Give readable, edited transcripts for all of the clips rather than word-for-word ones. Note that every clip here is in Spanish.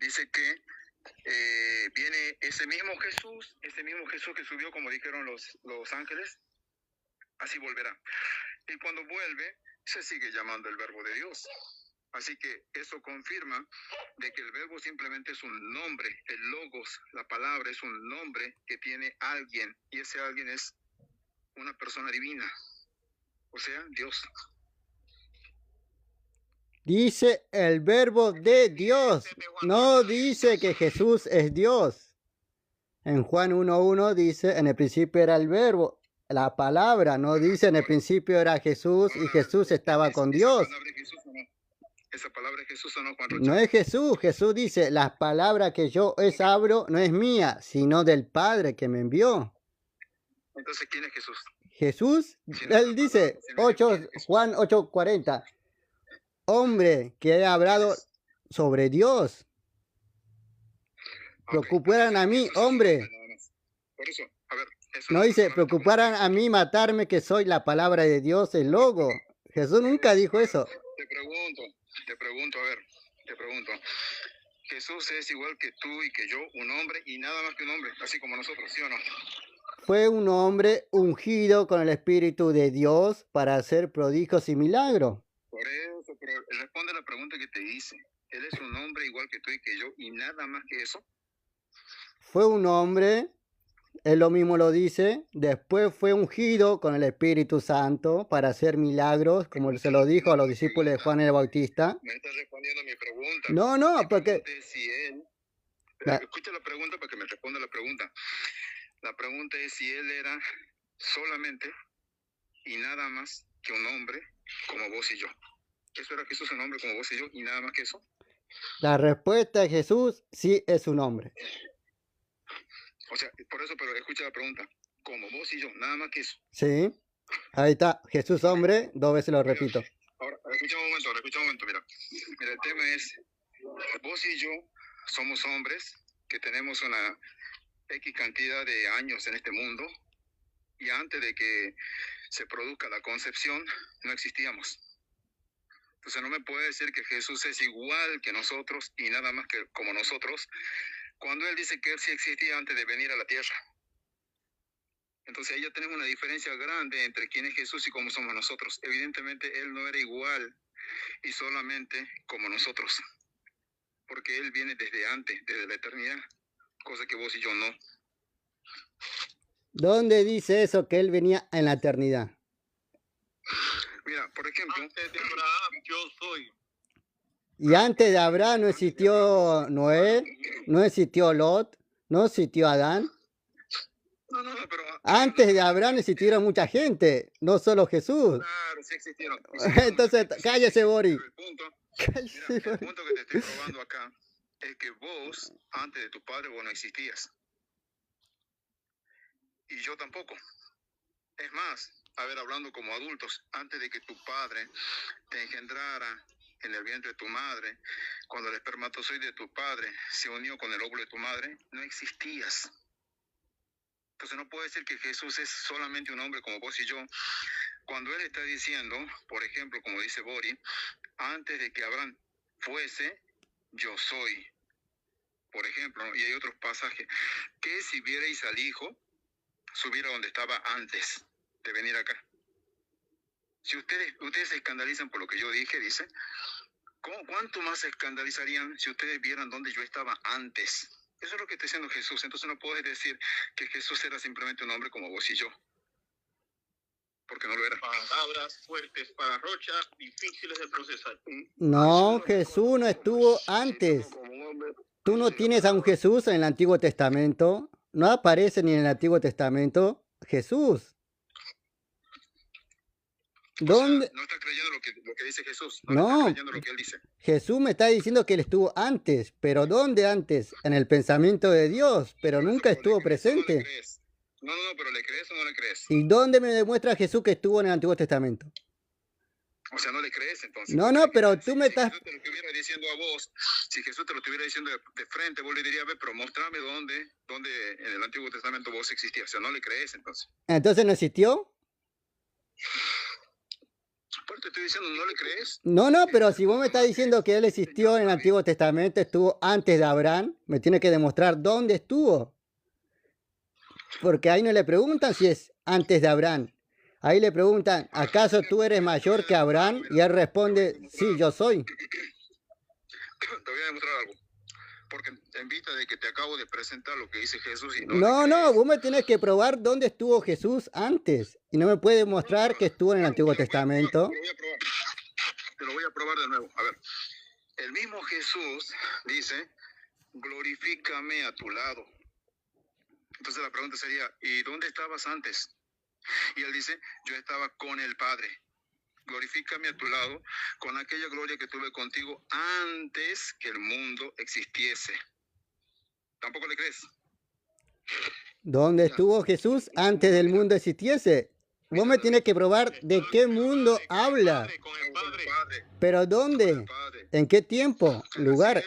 dice que viene ese mismo Jesús que subió, como dijeron los ángeles, así volverá. Y cuando vuelve, se sigue llamando el Verbo de Dios. Así que eso confirma de que el verbo simplemente es un nombre, el logos, la palabra es un nombre que tiene alguien, y ese alguien es una persona divina, o sea, Dios. Dice el verbo de Dios, no dice que Jesús es Dios. En Juan 1:1 dice, en el principio era el verbo, la palabra, no dice en el principio era Jesús y Jesús estaba con Dios. ¿Esa palabra es Jesús o no, Juan Rocha? No es Jesús, Jesús dice, las palabras que yo os hablo no es mía, sino del Padre que me envió. Entonces, ¿quién es Jesús? Jesús, él dice, Juan 8:40, hombre que he hablado sobre Dios. Preocuparan a mí, hombre. Por eso, a ver, eso No dice, preocuparan a mí matarme, que soy la palabra de Dios, el logo. Jesús nunca dijo eso. Te pregunto, a ver, te pregunto. Jesús es igual que tú y que yo, un hombre y nada más que un hombre, así como nosotros, ¿sí o no? Fue un hombre ungido con el Espíritu de Dios para hacer prodigios y milagros. Por eso, pero responde la pregunta que te hice. Él es un hombre igual que tú y que yo y nada más que eso. Fue un hombre, él lo mismo lo dice, después fue ungido con el Espíritu Santo para hacer milagros, como se lo dijo a los discípulos de Juan el Bautista. Me estás respondiendo mi pregunta. No, porque... Si él... Escucha la pregunta para que me responda la pregunta. La pregunta es si él era solamente y nada más que un hombre como vos y yo. ¿Eso era Jesús, un hombre como vos y yo y nada más que eso? La respuesta de Jesús sí es un hombre. O sea, por eso, pero escucha la pregunta. Como vos y yo, nada más que eso. Sí, ahí está, Jesús hombre, 2 veces lo repito. Ahora, escucha un momento, mira. Mira, el tema es, vos y yo somos hombres que tenemos una X cantidad de años en este mundo, y antes de que se produzca la concepción, no existíamos. Entonces no me puede decir que Jesús es igual que nosotros y nada más que como nosotros, cuando él dice que él sí existía antes de venir a la tierra. Entonces ahí ya tenemos una diferencia grande entre quién es Jesús y cómo somos nosotros. Evidentemente él no era igual y solamente como nosotros, porque él viene desde antes, desde la eternidad, cosa que vos y yo no. ¿Dónde dice eso que él venía en la eternidad? Mira, por ejemplo, antes de Abraham, yo soy. Y antes de Abraham no existió Noé, no existió Lot, no existió Adán. No, pero... Antes de Abraham existieron mucha gente, no solo Jesús. Claro, sí existieron. Entonces, cállese, Boris. El punto que te estoy probando acá es que vos, antes de tu padre, vos no existías. Y yo tampoco. Es más, a ver, hablando como adultos, antes de que tu padre te engendrara en el vientre de tu madre, cuando el espermatozoide de tu padre se unió con el óvulo de tu madre, no existías. Entonces no puede decir que Jesús es solamente un hombre como vos y yo, cuando él está diciendo, por ejemplo, como dice Boris, antes de que Abraham fuese, yo soy. Por ejemplo, y hay otros pasajes, que si vierais al Hijo, subiera donde estaba antes de venir acá. Si ustedes se escandalizan por lo que yo dije, dice, ¿cuánto más se escandalizarían si ustedes vieran dónde yo estaba antes? Eso es lo que está diciendo Jesús. Entonces no puedes decir que Jesús era simplemente un hombre como vos y yo, porque no lo era. Palabras fuertes para Rocha, difíciles de procesar. No, Jesús no estuvo antes. Tú no tienes a un Jesús en el Antiguo Testamento. No aparece ni en el Antiguo Testamento Jesús. ¿Dónde? O sea, no está creyendo lo que dice Jesús. No, está creyendo lo que él dice. Jesús me está diciendo que él estuvo antes. ¿Pero dónde antes? En el pensamiento de Dios, pero nunca estuvo presente. No, pero ¿le crees o no le crees? ¿Y dónde me demuestra Jesús que estuvo en el Antiguo Testamento? O sea, no le crees entonces. No, pero tú me estás... Si Jesús te lo estuviera diciendo a vos, si Jesús te lo estuviera diciendo de frente, vos le dirías, pero mostrame dónde en el Antiguo Testamento vos existías. O sea, no le crees entonces. ¿Entonces no existió? te estoy diciendo, ¿no le crees? No, no, pero si vos me estás diciendo que él existió en el Antiguo Testamento, estuvo antes de Abraham, me tiene que demostrar dónde estuvo. Porque ahí no le preguntan si es antes de Abraham. Ahí le preguntan, ¿acaso tú eres mayor que Abraham? Y él responde, sí, yo soy. Te voy a demostrar algo. Porque en vista de que te acabo de presentar lo que dice Jesús y No, no, vos me tenés que probar dónde estuvo Jesús antes. Y no me puedes mostrar que estuvo en el Antiguo Testamento. Te lo voy a probar de nuevo. A ver, el mismo Jesús dice, glorifícame a tu lado. Entonces la pregunta sería, ¿y dónde estabas antes? Y él dice, yo estaba con el Padre. Glorifícame a tu lado con aquella gloria que tuve contigo antes que el mundo existiese. ¿Tampoco le crees? ¿Dónde estuvo Jesús antes del mundo existiese? Vos me tienes que probar de qué mundo habla. Con el Padre. ¿Pero dónde? ¿En qué tiempo? ¿Lugar?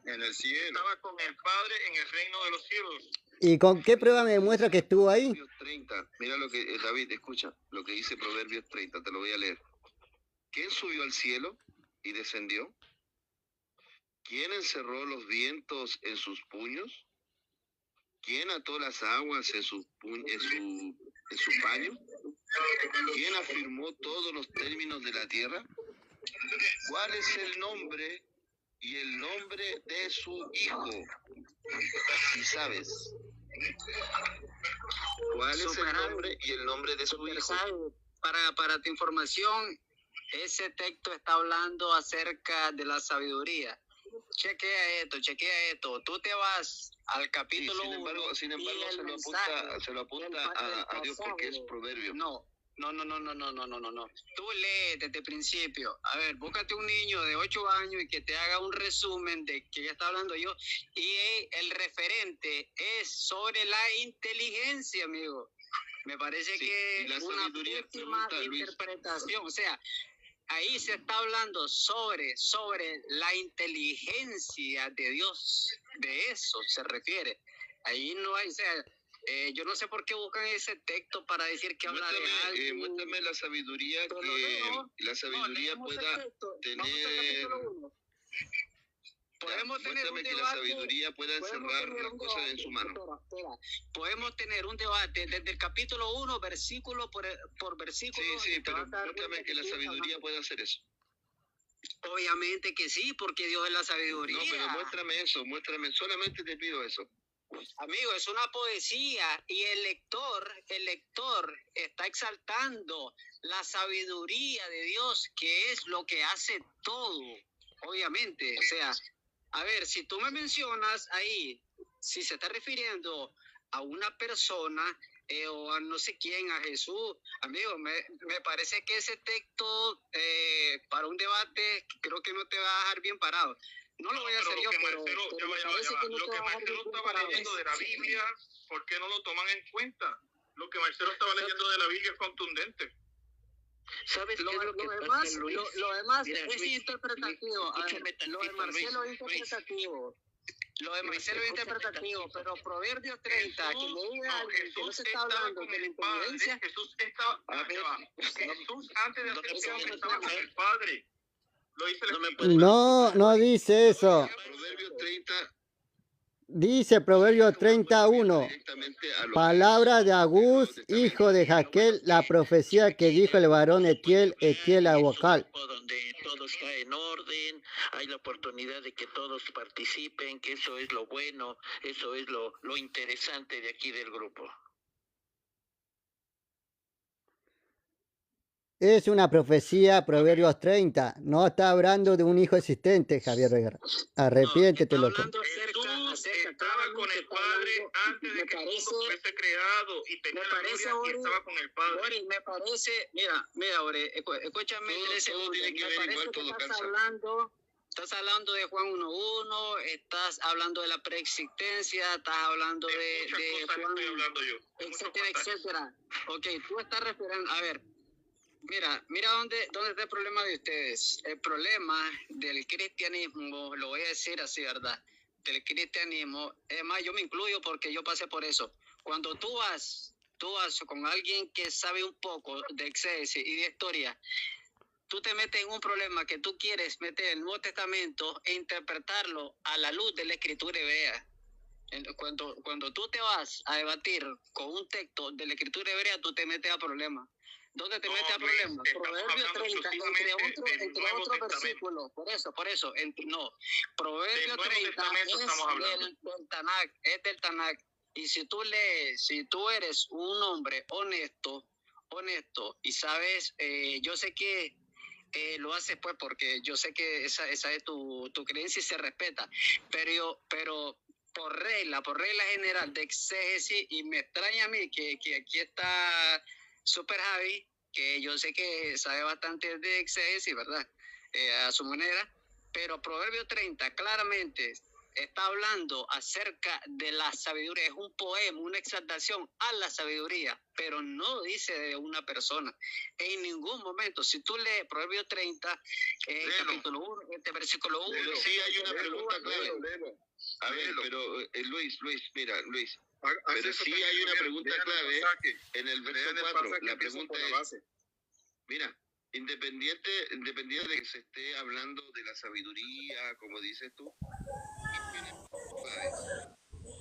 En el cielo. Estaba con el Padre en el reino de los cielos. ¿Y con qué prueba me demuestra que estuvo ahí? Proverbios 30. Mira lo que, David, escucha lo que dice Proverbios 30, te lo voy a leer. ¿Quién subió al cielo y descendió? ¿Quién encerró los vientos en sus puños? ¿Quién ató las aguas en su paño? ¿Quién afirmó todos los términos de la tierra? ¿Cuál es el nombre y el nombre de su hijo? ¿Y sabes? ¿Cuál es el nombre y el nombre de su hijo? Para tu información, ese texto está hablando acerca de la sabiduría. Chequea esto. Tú te vas al capítulo 1. Sin embargo, se lo apunta a Dios porque es proverbio. No. Tú lee desde el principio. A ver, búscate un niño de 8 años y que te haga un resumen de que ya está hablando yo. Y el referente es sobre la inteligencia, amigo. Me parece que la una última interpretación. O sea, ahí se está hablando sobre la inteligencia de Dios. De eso se refiere. Ahí no hay, o sea, yo no sé por qué buscan ese texto para decir que habla de algo. Muéstrame la sabiduría pueda tener. Podemos tener un debate, que la sabiduría pueda encerrar las cosas en su mano. Podemos tener un debate desde el capítulo 1, versículo por versículo. Sí, pero muéstrame que la sabiduría pueda hacer eso. Obviamente que sí, porque Dios es la sabiduría. No, pero muéstrame, solamente te pido eso. Amigo, es una poesía y el lector está exaltando la sabiduría de Dios, que es lo que hace todo, obviamente. O sea, a ver, si tú me mencionas ahí, si se está refiriendo a una persona o a no sé quién, a Jesús, amigo, me parece que ese texto para un debate creo que no te va a dejar bien parado. No lo voy a hacer yo, pero lo que Marcelo estaba leyendo de la Biblia, ¿por qué no lo toman en cuenta? Lo que Marcelo estaba leyendo de la Biblia es contundente. ¿Sabes lo demás es interpretativo. Lo de Marcelo es interpretativo. Pero Proverbios 30, que le diga que no se está hablando de la inteligencia. Jesús antes de hacer estaba con el Padre. No dice eso. Proverbios 30. Dice Proverbios 31, palabra de Agús, hijo de Jaquel, la profecía que dijo el varón Etiel a Bocal. Donde todo está en orden, hay la oportunidad de que todos participen, que eso es lo bueno, eso es lo interesante de aquí del grupo. Es una profecía, Proverbios 30. No está hablando de un hijo existente, Javier Reguera. Arrepiéntete, loco. Estaba con el Padre antes de que el mundo fuese creado y tenía la gloria y estaba con el Padre. Ori, me parece, mira, Ori, escúchame 3 segundos. Me parece que estás hablando de Juan 1.1, estás hablando de la preexistencia, estás hablando de Juan, etcétera. Ok, tú estás refiriendo, a ver, mira dónde está el problema de ustedes. El problema del cristianismo, lo voy a decir así, ¿verdad? Del cristianismo, es más, yo me incluyo porque yo pasé por eso. Cuando tú vas con alguien que sabe un poco de exégesis y de historia, tú te metes en un problema que tú quieres meter el Nuevo Testamento e interpretarlo a la luz de la Escritura hebrea. Cuando tú te vas a debatir con un texto de la Escritura hebrea, tú te metes a problemas. ¿Dónde te metes a problemas? Proverbios 30, entre otros versículos. Por eso, Proverbios 30 es del Tanakh, es del Tanakh. Y si tú lees, si tú eres un hombre honesto, y sabes, yo sé que lo haces pues porque yo sé que esa es tu creencia y se respeta, pero por regla general de exégesis, y me extraña a mí que aquí está Super Javi, que yo sé que sabe bastante de exégesis, ¿verdad? A su manera, pero Proverbio 30 claramente está hablando acerca de la sabiduría. Es un poema, una exaltación a la sabiduría, pero no dice de una persona. En ningún momento, si tú lees Proverbio 30, capítulo 1, versículo 1. Pero sí hay una pregunta clave. A ver, pero Luis, mira, Luis. Pero sí hay una pregunta clave en el verso 4. La pregunta es, mira, independiente de que se esté hablando de la sabiduría, como dices tú,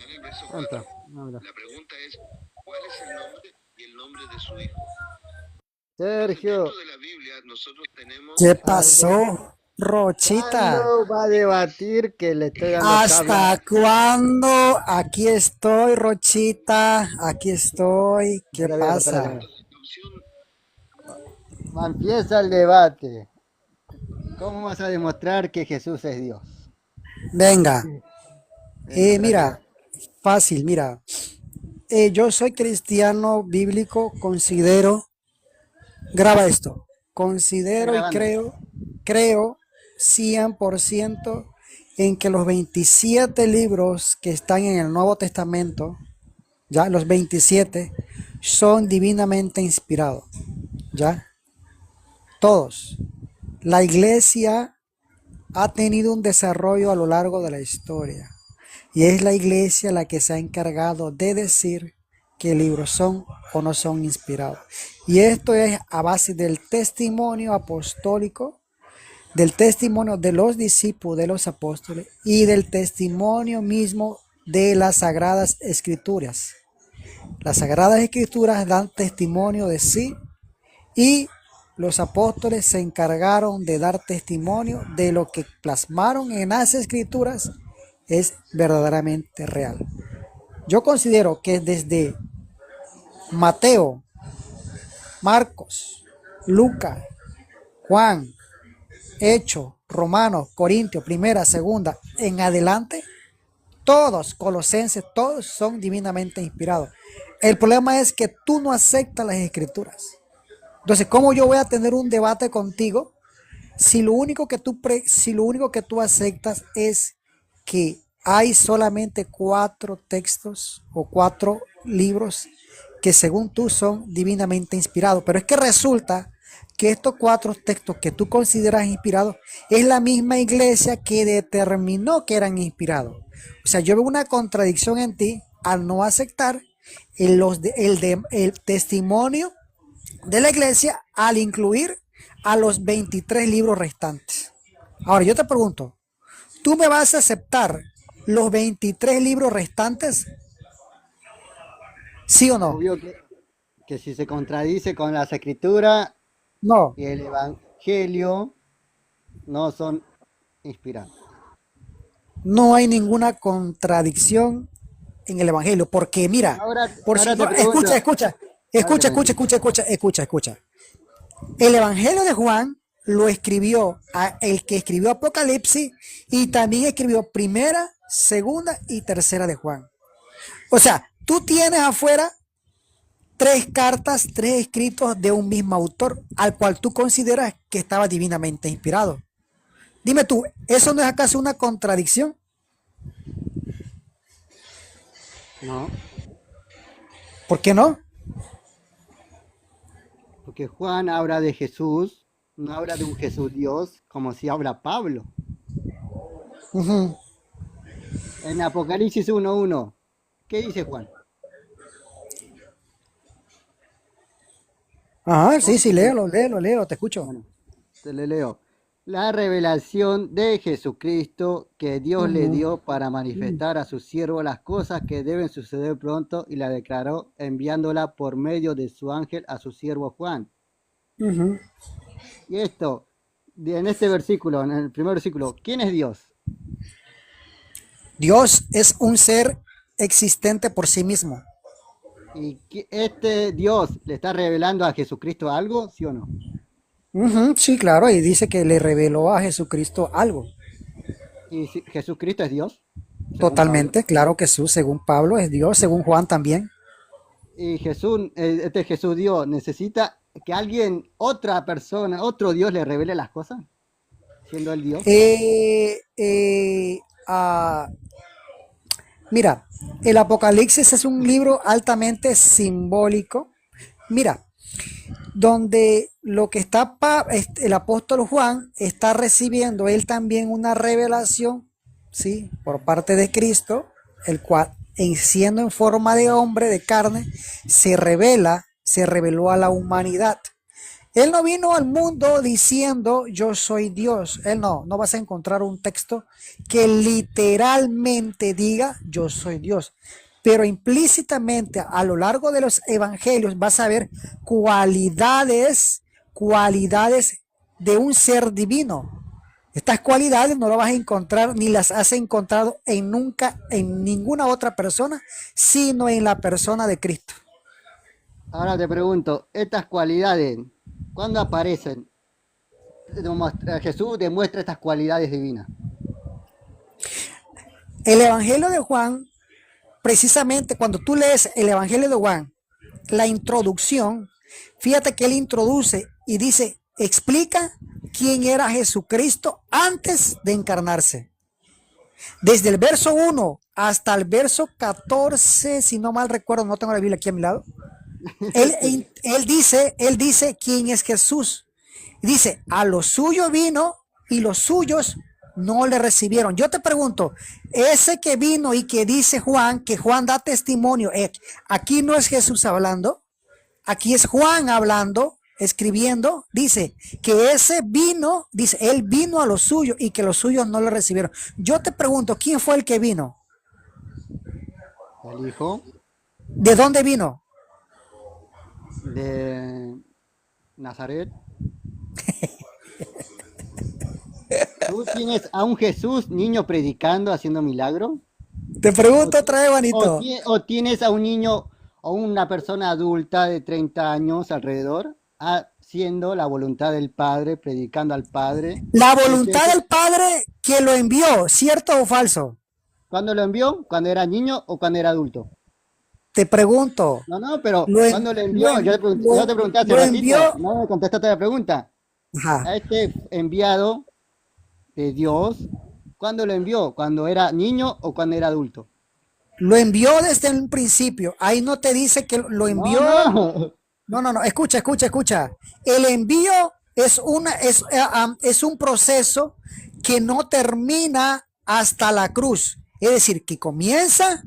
en el verso 4, la pregunta es, ¿cuál es el nombre y el nombre de su hijo? Sergio. Dentro de la Biblia nosotros tenemos... ¿Qué pasó, Rochita? ¿Cuándo va a debatir que le estoy dando ¿Hasta cuándo? Aquí estoy, Rochita. Aquí estoy. ¿Qué pasa? Empieza el debate. ¿Cómo vas a demostrar que Jesús es Dios? Venga. Mira, fácil, mira. Yo soy cristiano bíblico, considero, graba esto, considero y creo 100% en que los 27 libros que están en el Nuevo Testamento, ya los 27, son divinamente inspirados, ya, todos. La iglesia ha tenido un desarrollo a lo largo de la historia y es la iglesia la que se ha encargado de decir qué libros son o no son inspirados. Y esto es a base del testimonio apostólico, del testimonio de los discípulos de los apóstoles y del testimonio mismo de las Sagradas Escrituras. Las Sagradas Escrituras dan testimonio de sí y los apóstoles se encargaron de dar testimonio de lo que plasmaron en las Escrituras es verdaderamente real. Yo considero que desde Mateo, Marcos, Lucas, Juan, Hechos, Romanos, Corintios, Primera, Segunda, en adelante, todos, Colosenses, todos son divinamente inspirados. El problema es que tú no aceptas las Escrituras. Entonces, ¿cómo yo voy a tener un debate contigo si lo único que tú aceptas es que hay solamente 4 textos o 4 libros que según tú son divinamente inspirados? Pero es que resulta que estos 4 textos que tú consideras inspirados es la misma iglesia que determinó que eran inspirados. O sea, yo veo una contradicción en ti al no aceptar el testimonio de la iglesia al incluir a los 23 libros restantes. Ahora yo te pregunto, ¿tú me vas a aceptar los 23 libros restantes? ¿Sí o no? Obvio que si se contradice con las Escrituras No. y el Evangelio no son inspirados. No hay ninguna contradicción en el Evangelio, porque mira, escucha. El Evangelio de Juan lo escribió el que escribió Apocalipsis y también escribió Primera, Segunda y Tercera de Juan. O sea, tú tienes afuera 3 cartas, 3 escritos de un mismo autor al cual tú consideras que estaba divinamente inspirado. Dime tú, ¿eso no es acaso una contradicción? No. ¿Por qué no? Porque Juan habla de Jesús, no habla de un Jesús Dios, como si habla Pablo. En Apocalipsis 1:1, ¿qué dice Juan? Ajá, sí, léelo, te escucho. Bueno, Te le leo. La revelación de Jesucristo que Dios le Ujú, dio para manifestar a su siervo las cosas que deben suceder pronto y la declaró enviándola por medio de su ángel a su siervo Juan. ujú. Y esto, en este versículo, en el primer versículo, ¿quién es Dios? Dios es un ser existente por sí mismo. ¿Y este Dios le está revelando a Jesucristo algo, sí o no? Ujú, sí, claro, y dice que le reveló a Jesucristo algo. ¿Y si Jesucristo es Dios, según Pablo? Totalmente, claro que sí, según Pablo es Dios, según Juan también. Y Jesús, este Jesús Dios, necesita que alguien, otra persona, otro Dios le revele las cosas, siendo el Dios. Eh, eh, ah, Mira, el Apocalipsis es un libro altamente simbólico. Mira, donde lo que está el apóstol Juan está recibiendo él también una revelación, ¿sí? Por parte de Cristo, el cual, siendo en forma de hombre, de carne, se reveló a la humanidad. Él no vino al mundo diciendo yo soy Dios. Él no vas a encontrar un texto que literalmente diga yo soy Dios. Pero implícitamente a lo largo de los evangelios vas a ver cualidades de un ser divino. Estas cualidades no las vas a encontrar ni las has encontrado nunca en ninguna otra persona, sino en la persona de Cristo. Ahora te pregunto, estas cualidades, ¿cuándo aparecen? Jesús demuestra estas cualidades divinas. El Evangelio de Juan, precisamente cuando tú lees el Evangelio de Juan, la introducción, fíjate que él introduce y dice, explica quién era Jesucristo antes de encarnarse. Desde el verso 1 hasta el verso 14, si no mal recuerdo, no tengo la Biblia aquí a mi lado, él dice quién es Jesús. Dice, a los suyos vino y los suyos no le recibieron. Yo te pregunto, ese que vino y que dice Juan, que Juan da testimonio, aquí no es Jesús hablando, aquí es Juan hablando, escribiendo, dice que ese vino, dice, él vino a los suyos y que los suyos no le recibieron. Yo te pregunto, ¿quién fue el que vino? El Hijo ¿De dónde vino? de Nazaret. ¿Tú tienes a un Jesús niño predicando, haciendo milagro? Te pregunto otra vez, ¿O, Juanito. o tienes a un niño o una persona adulta de 30 años alrededor haciendo la voluntad del Padre, predicando al Padre? La voluntad del Padre que lo envió, ¿cierto o falso? ¿Cuándo lo envió? ¿Cuando era niño o cuando era adulto? Te pregunto. No, pero Lo, ¿cuándo lo envió? Yo te pregunté hace lo ratito, envió. no me contestaste la pregunta. Ajá. A este enviado de Dios, ¿cuándo lo envió? ¿Cuando era niño o cuando era adulto? Lo envió desde un principio. Ahí no te dice que lo envió. No. Escucha. El envío es un proceso que no termina hasta la cruz. Es decir, que comienza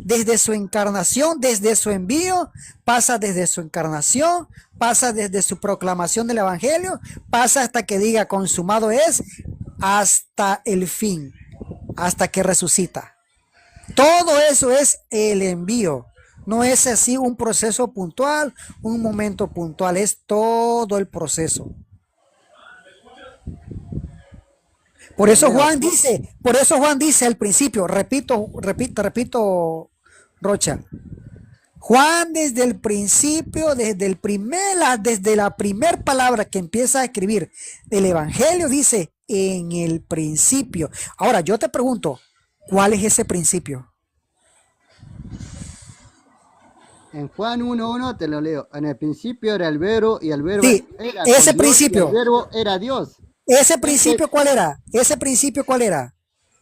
desde su encarnación, desde su envío, pasa desde su encarnación, pasa desde su proclamación del evangelio, pasa hasta que diga consumado es, hasta el fin, hasta que resucita. Todo eso es el envío. No es así un proceso puntual, un momento puntual, es todo el proceso. Por eso Juan dice al principio, repito, Rocha. Juan desde el principio, desde la primera palabra que empieza a escribir el Evangelio, dice en el principio. Ahora yo te pregunto, ¿cuál es ese principio? En Juan 1:1 te lo leo. En el principio era el verbo y el verbo Sí, era ese con Dios, principio. y el verbo era Dios. ¿Ese principio cuál era? ¿Ese principio cuál era?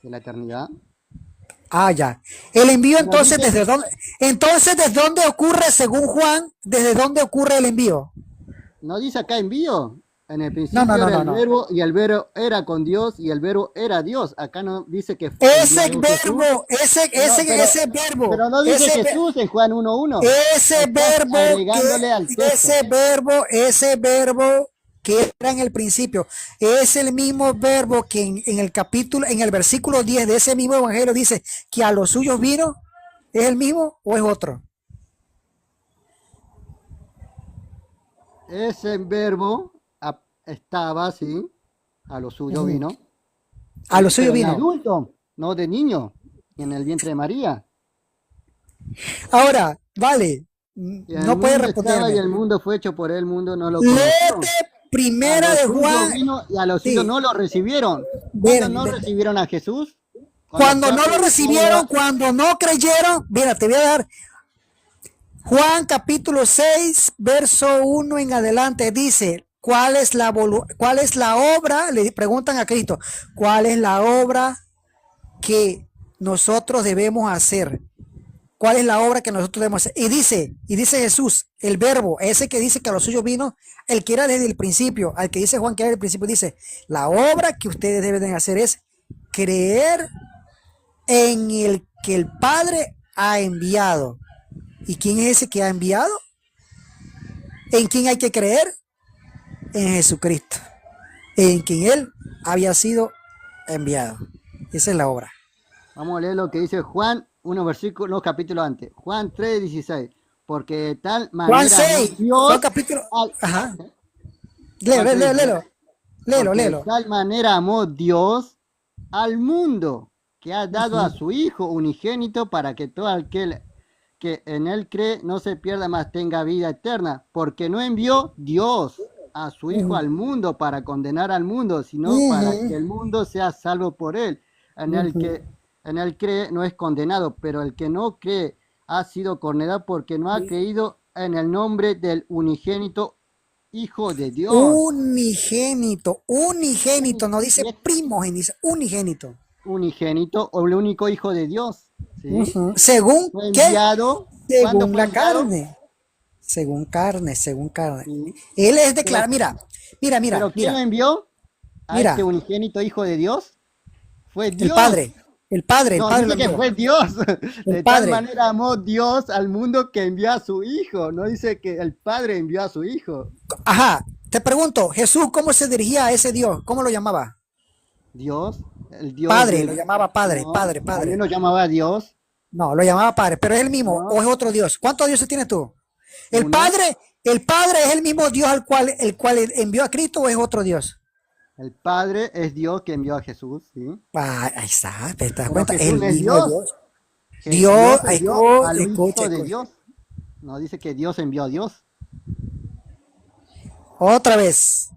De la eternidad. Ah, ya. El envío entonces, ¿desde dónde ocurre según Juan? ¿Desde dónde ocurre el envío? No dice acá envío. En el principio No, era el verbo y el verbo era con Dios y el verbo era Dios. Acá no dice que fue ese verbo, ese verbo. Pero no dice Jesús en Juan 1:1. Ese verbo, agregándole al texto. ese verbo que era en el principio. Es el mismo verbo que en el versículo 10 de ese mismo evangelio dice que a los suyos vino. ¿Es el mismo o es otro? Ese verbo estaba, sí, a lo suyo vino. A los suyos Pero de vino. adulto, no de niño, en el vientre de María. Ahora, vale, Y en no el puede mundo estaba y responderme. el mundo fue hecho por él, el mundo no lo conoció. Léete A primera los de suyos Juan. vino y a los Sí. suyos no lo recibieron. ¿Cuándo no recibieron a Jesús? Cuando no estaba lo recibieron, cuando no creyeron, mira, te voy a dar Juan capítulo 6, verso 1 en adelante, dice, cuál es la obra? Le preguntan a Cristo, ¿cuál es la obra que nosotros debemos hacer? ¿Cuál es la obra que nosotros debemos hacer? Y dice Jesús, el verbo, ese que dice que a los suyos vino, el que era desde el principio, al que dice Juan que era desde el principio, dice, la obra que ustedes deben hacer es creer en el que el Padre ha enviado. ¿Y quién es ese que ha enviado? ¿En quién hay que creer? En Jesucristo, en quien Él había sido enviado. Esa es la obra. Vamos a leer lo que dice Juan, unos capítulos antes. Juan 3:16. Porque de tal manera Juan 6, amó Dios Juan capítulo. Ajá. Léelo. De tal manera amó Dios al mundo, que ha dado a su Hijo unigénito para que todo aquel que en él cree no se pierda, más tenga vida eterna, porque no envió Dios a su Hijo al mundo para condenar al mundo, sino para que el mundo sea salvo por él. En el que en él cree no es condenado, pero el que no cree ha sido condenado porque no ha creído en el nombre del unigénito Hijo de Dios. Unigénito, no dice primogénito, dice unigénito. Unigénito o el único Hijo de Dios. ¿Sí? ¿Según Fue qué? enviado. ¿Cuándo Según fue la enviado? carne. Según carne. Sí. Él es declarado, mira. ¿Pero quién lo envió? A Mira. este unigénito Hijo de Dios. Fue Dios. El Padre No, lo dice que envió. fue Dios. De Padre. tal manera amó Dios al mundo que envió a su Hijo. No dice que el Padre envió a su Hijo. Ajá, te pregunto, Jesús, ¿cómo se dirigía a ese Dios? ¿Cómo lo llamaba? Dios, el Dios. Padre, lo llamaba Padre, No, Padre. también lo llamaba Dios. No, lo llamaba Padre, pero es el mismo, No. o es otro Dios. ¿Cuántos dioses tienes tú? El Uno. Padre es el mismo Dios el cual envió a Cristo, o es otro Dios. El Padre es Dios que envió a Jesús, ¿sí? Ah, ahí está, ¿te das Pero cuenta? Jesús El es mismo Dios. Dios. Que Dios, envió al escucha. Hijo de Dios. No dice que Dios envió a Dios. Otra vez.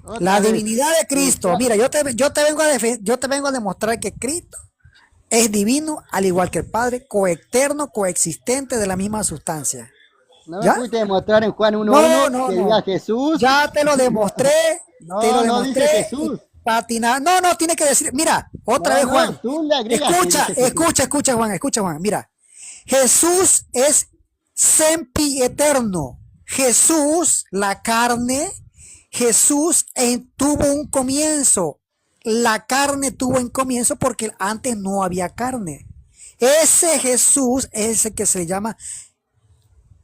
Otra La vez. divinidad de Cristo. Mira, yo te vengo a demostrar que Cristo es divino, al igual que el Padre, coeterno, coexistente de la misma sustancia. ¿No me ¿Ya? pudiste demostrar en Juan 1:1 No, que no. diga Jesús? Ya te lo demostré. No, te lo no demostré. dice Jesús. Patinar. No, tiene que decir. Mira, otra vez, No, Juan. tú le agregas que Escucha, dice Jesús. escucha, Juan. Mira, Jesús es sempieterno. Jesús, la carne, Jesús tuvo un comienzo. La carne tuvo un comienzo porque antes no había carne. Ese Jesús es el que se le llama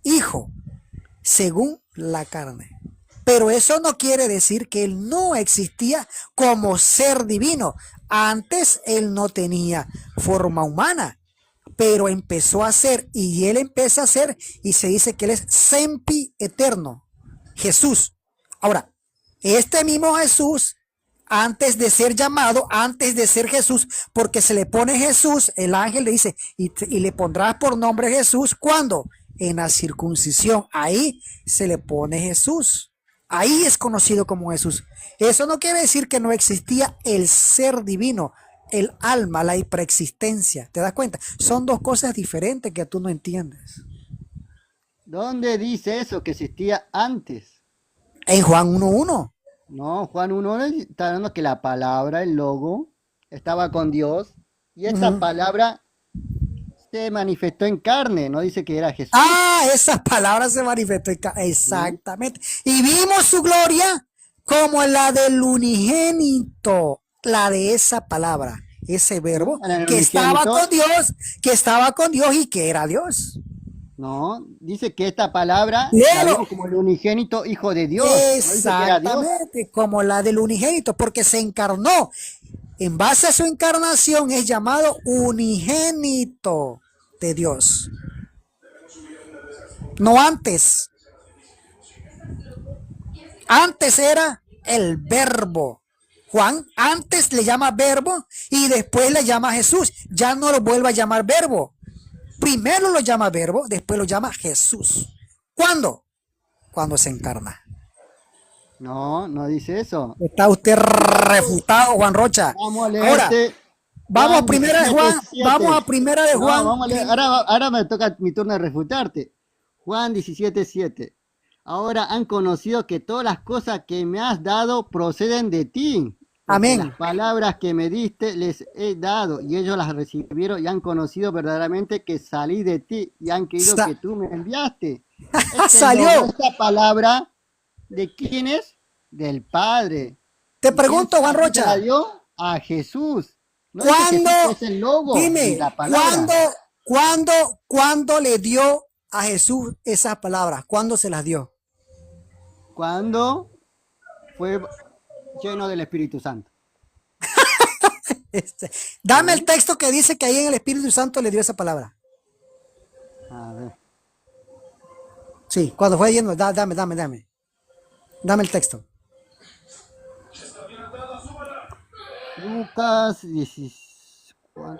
Hijo, según la carne. Pero eso no quiere decir que Él no existía como ser divino. Antes Él no tenía forma humana, pero empezó a ser, y Él empieza a ser, y se dice que Él es sempieterno, Jesús. Ahora, este mismo Jesús, antes de ser llamado, antes de ser Jesús, porque se le pone Jesús, el ángel le dice, y le pondrás por nombre Jesús, ¿cuándo? En la circuncisión. Ahí se le pone Jesús. Ahí es conocido como Jesús. Eso no quiere decir que no existía el ser divino, el alma, la preexistencia. ¿Te das cuenta? Son dos cosas diferentes que tú no entiendes. ¿Dónde dice eso que existía antes? En Juan 1:1. No, Juan 1 está hablando que la palabra, el logo, estaba con Dios y esta palabra se manifestó en carne, no dice que era Jesús. Ah, esas palabras se manifestó. Exactamente. Y vimos su gloria como la del unigénito, la de esa palabra, ese verbo El que estaba unigénito. con Dios, y que era Dios. No, dice que esta palabra la Léelo. vio como el unigénito Hijo de Dios. No dice que era Dios. Exactamente, como la del unigénito, porque se encarnó. En base a su encarnación es llamado unigénito de Dios. No antes. Antes era el verbo. Juan antes le llama verbo y después le llama Jesús. Ya no lo vuelve a llamar verbo. Primero lo llama verbo, después lo llama Jesús. ¿Cuándo? Cuando se encarna. No, no dice eso. Está usted refutado, Juan Rocha. Vamos a Ahora, leerte vamos a Juan primera de Juan. 17:7. Vamos a primera de No, Juan. vamos a leer. Ahora me toca mi turno de refutarte. Juan 17:7. Ahora han conocido que todas las cosas que me has dado proceden de ti. Porque Amén. las palabras que me diste les he dado y ellos las recibieron y han conocido verdaderamente que salí de ti y han creído Sa- que tú me enviaste. Salió. Esta palabra, ¿de quién es? Del Padre. Te ¿Y quién pregunto, Juan se la Rocha, dio? A Jesús. No es que ¿cuándo, Jesús es el logo ni dime, la palabra. cuándo le dio a Jesús esas palabras? ¿Cuándo se las dio? Cuando fue lleno del Espíritu Santo. Dame el texto que dice que ahí en el Espíritu Santo le dio esa palabra. A ver. Sí, cuando fue lleno, dame. Dame el texto. Lucas 14, 16. A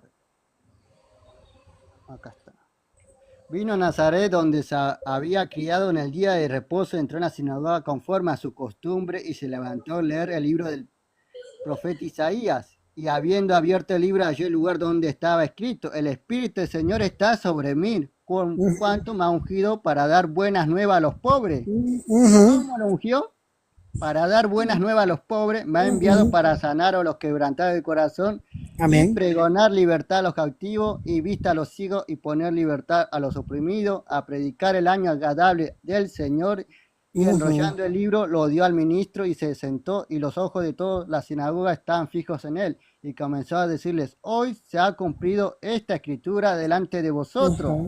ver. Acá está. Vino a Nazaret, donde se había criado en el día de reposo, entró en la sinagoga conforme a su costumbre y se levantó a leer el libro del profeta Isaías. Y habiendo abierto el libro, halló el lugar donde estaba escrito: el Espíritu del Señor está sobre mí, con cuanto me ha ungido para dar buenas nuevas a los pobres. ¿Cómo lo ungió? Para dar buenas nuevas a los pobres, me ha enviado para sanar a los quebrantados de corazón, y Amén. pregonar libertad a los cautivos y vista a los ciegos y poner libertad a los oprimidos, a predicar el año agradable del Señor. Y enrollando el libro lo dio al ministro y se sentó, y los ojos de toda la sinagoga estaban fijos en él, y comenzó a decirles: hoy se ha cumplido esta escritura delante de vosotros.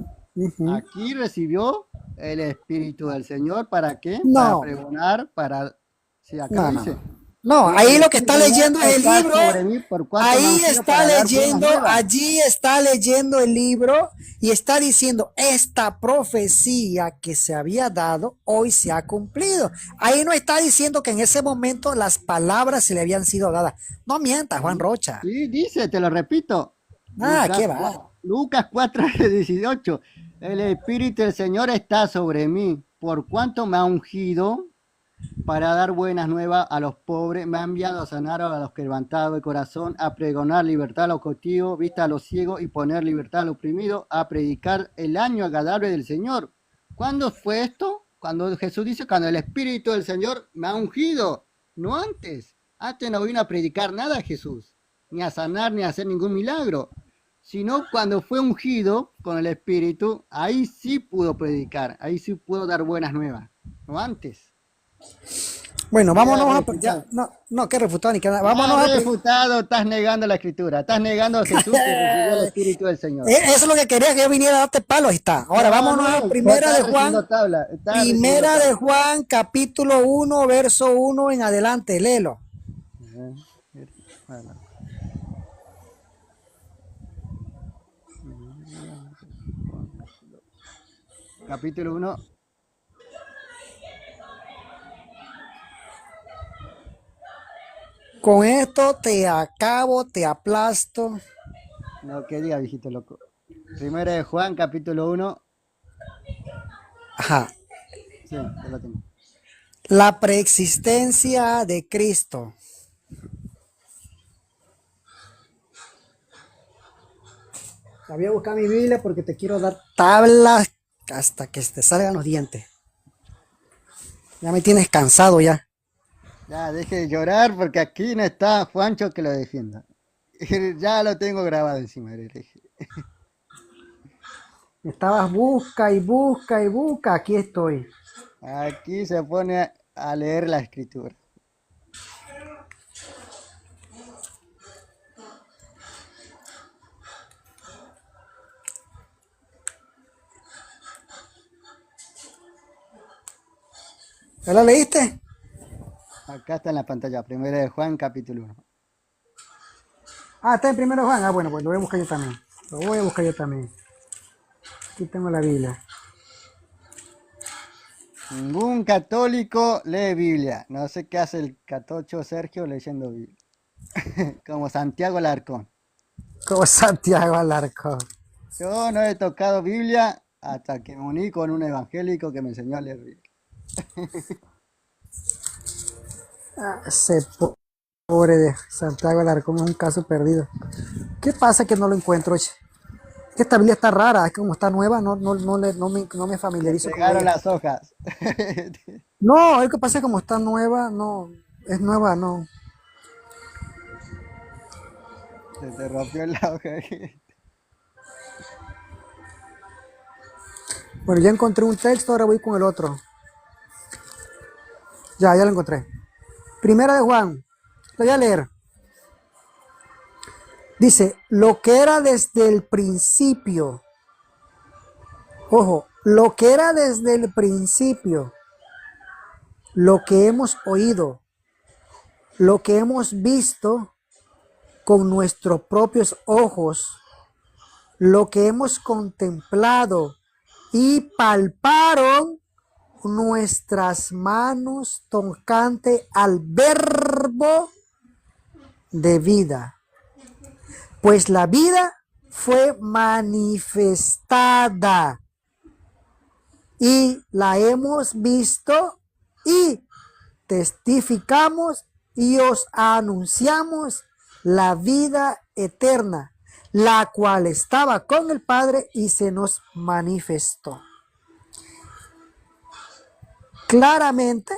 Aquí recibió el Espíritu del Señor. ¿Para qué? Para No, pregonar, para... Sí, acá no, lo no. dice. No, ahí lo que está El Señor leyendo es el está libro. sobre mí, por cuanto me ha Ahí ungido está para dar buenas leyendo, nuevas. allí está leyendo el libro y está diciendo, esta profecía que se había dado hoy se ha cumplido. Ahí no está diciendo que en ese momento las palabras se le habían sido dadas. No mientas, Juan Rocha. Sí, dice, te lo repito. Ah, Lucas, qué va. Lucas 4:18. El Espíritu del Señor está sobre mí, por cuanto me ha ungido para dar buenas nuevas a los pobres, me ha enviado a sanar a los quebrantados de corazón, a pregonar libertad a los cautivos, vista a los ciegos y poner libertad al oprimido, a predicar el año agradable del Señor. ¿Cuándo fue esto? Cuando Jesús dice: cuando el Espíritu del Señor me ha ungido, no antes. Antes no vino a predicar nada Jesús, ni a sanar, ni a hacer ningún milagro, sino cuando fue ungido con el Espíritu, ahí sí pudo predicar, ahí sí pudo dar buenas nuevas, no antes. Bueno, vámonos Queda a... refutado. No, qué refutado ni qué nada. Vámonos Está a... refutado, estás negando la Escritura, estás negando a Jesús que recibió el Espíritu del Señor. Eso es lo que quería, que yo viniera a darte palo, ahí está. Ahora vámonos a primera de Juan. Primera de Juan, capítulo 1, verso 1 en adelante, léelo. Capítulo 1. Con esto te acabo, te aplasto. No, que diga, viejito loco. Primera de Juan, capítulo 1. Ajá. Sí, ya lo tengo. La preexistencia de Cristo. Voy a buscar mi Biblia porque te quiero dar tablas hasta que te salgan los dientes. Ya me tienes cansado ya. Ya, deje de llorar porque aquí no está Juancho que lo defienda. Ya lo tengo grabado encima del eje. Estabas busca y busca y busca. Aquí estoy. Aquí se pone a leer la Escritura. ¿Ya la leíste? Acá está en la pantalla, primera de Juan, capítulo 1. Ah, está en primero Juan. Ah, bueno, pues lo voy a buscar yo también. Lo voy a buscar yo también. Aquí tengo la Biblia. Ningún católico lee Biblia. No sé qué hace el catocho Sergio leyendo Biblia. Como Santiago Alarcón. Como Santiago Alarcón. Yo no he tocado Biblia hasta que me uní con un evangélico que me enseñó a leer Biblia. Ese pobre de Santiago Alarcón es un caso perdido. ¿Qué pasa que no lo encuentro, che? Esta Biblia está rara, es como está nueva, no me familiarizo con Pegaron ella. las hojas. No, es que pasa que como está nueva, no, es nueva, no. Se te rompió la hoja. Bueno, ya encontré un texto, ahora voy con el otro. Ya lo encontré. Primera de Juan, lo voy a leer. Dice, lo que era desde el principio. Ojo, lo que era desde el principio. Lo que hemos oído. Lo que hemos visto con nuestros propios ojos. Lo que hemos contemplado y palparon nuestras manos tocante al verbo de vida. Pues la vida fue manifestada y la hemos visto y testificamos y os anunciamos la vida eterna, la cual estaba con el Padre y se nos manifestó. Claramente,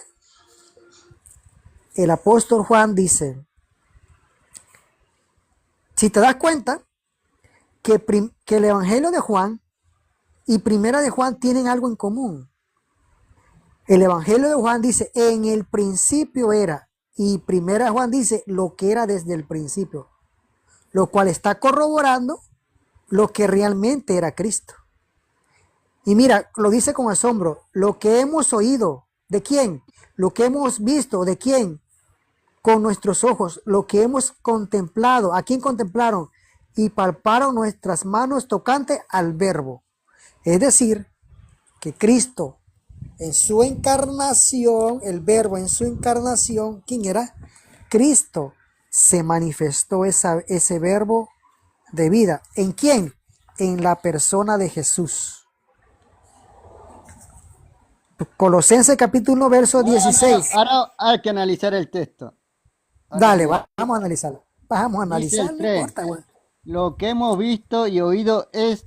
el apóstol Juan dice, si te das cuenta que el Evangelio de Juan y Primera de Juan tienen algo en común. El Evangelio de Juan dice, en el principio era, y Primera de Juan dice, lo que era desde el principio, lo cual está corroborando lo que realmente era Cristo. Y mira, lo dice con asombro, lo que hemos oído, ¿de quién? Lo que hemos visto, ¿de quién? Con nuestros ojos, lo que hemos contemplado. ¿A quién contemplaron? Y palparon nuestras manos tocante al verbo. Es decir, que Cristo en su encarnación, el verbo en su encarnación, ¿quién era? Cristo. Se manifestó ese verbo de vida. ¿En quién? En la persona de Jesús. Colosenses capítulo 1, verso 16. Ahora hay que analizar el texto. Dale, vamos a analizarlo. Vamos a Dice analizarlo. el 3, lo que hemos visto y oído, eso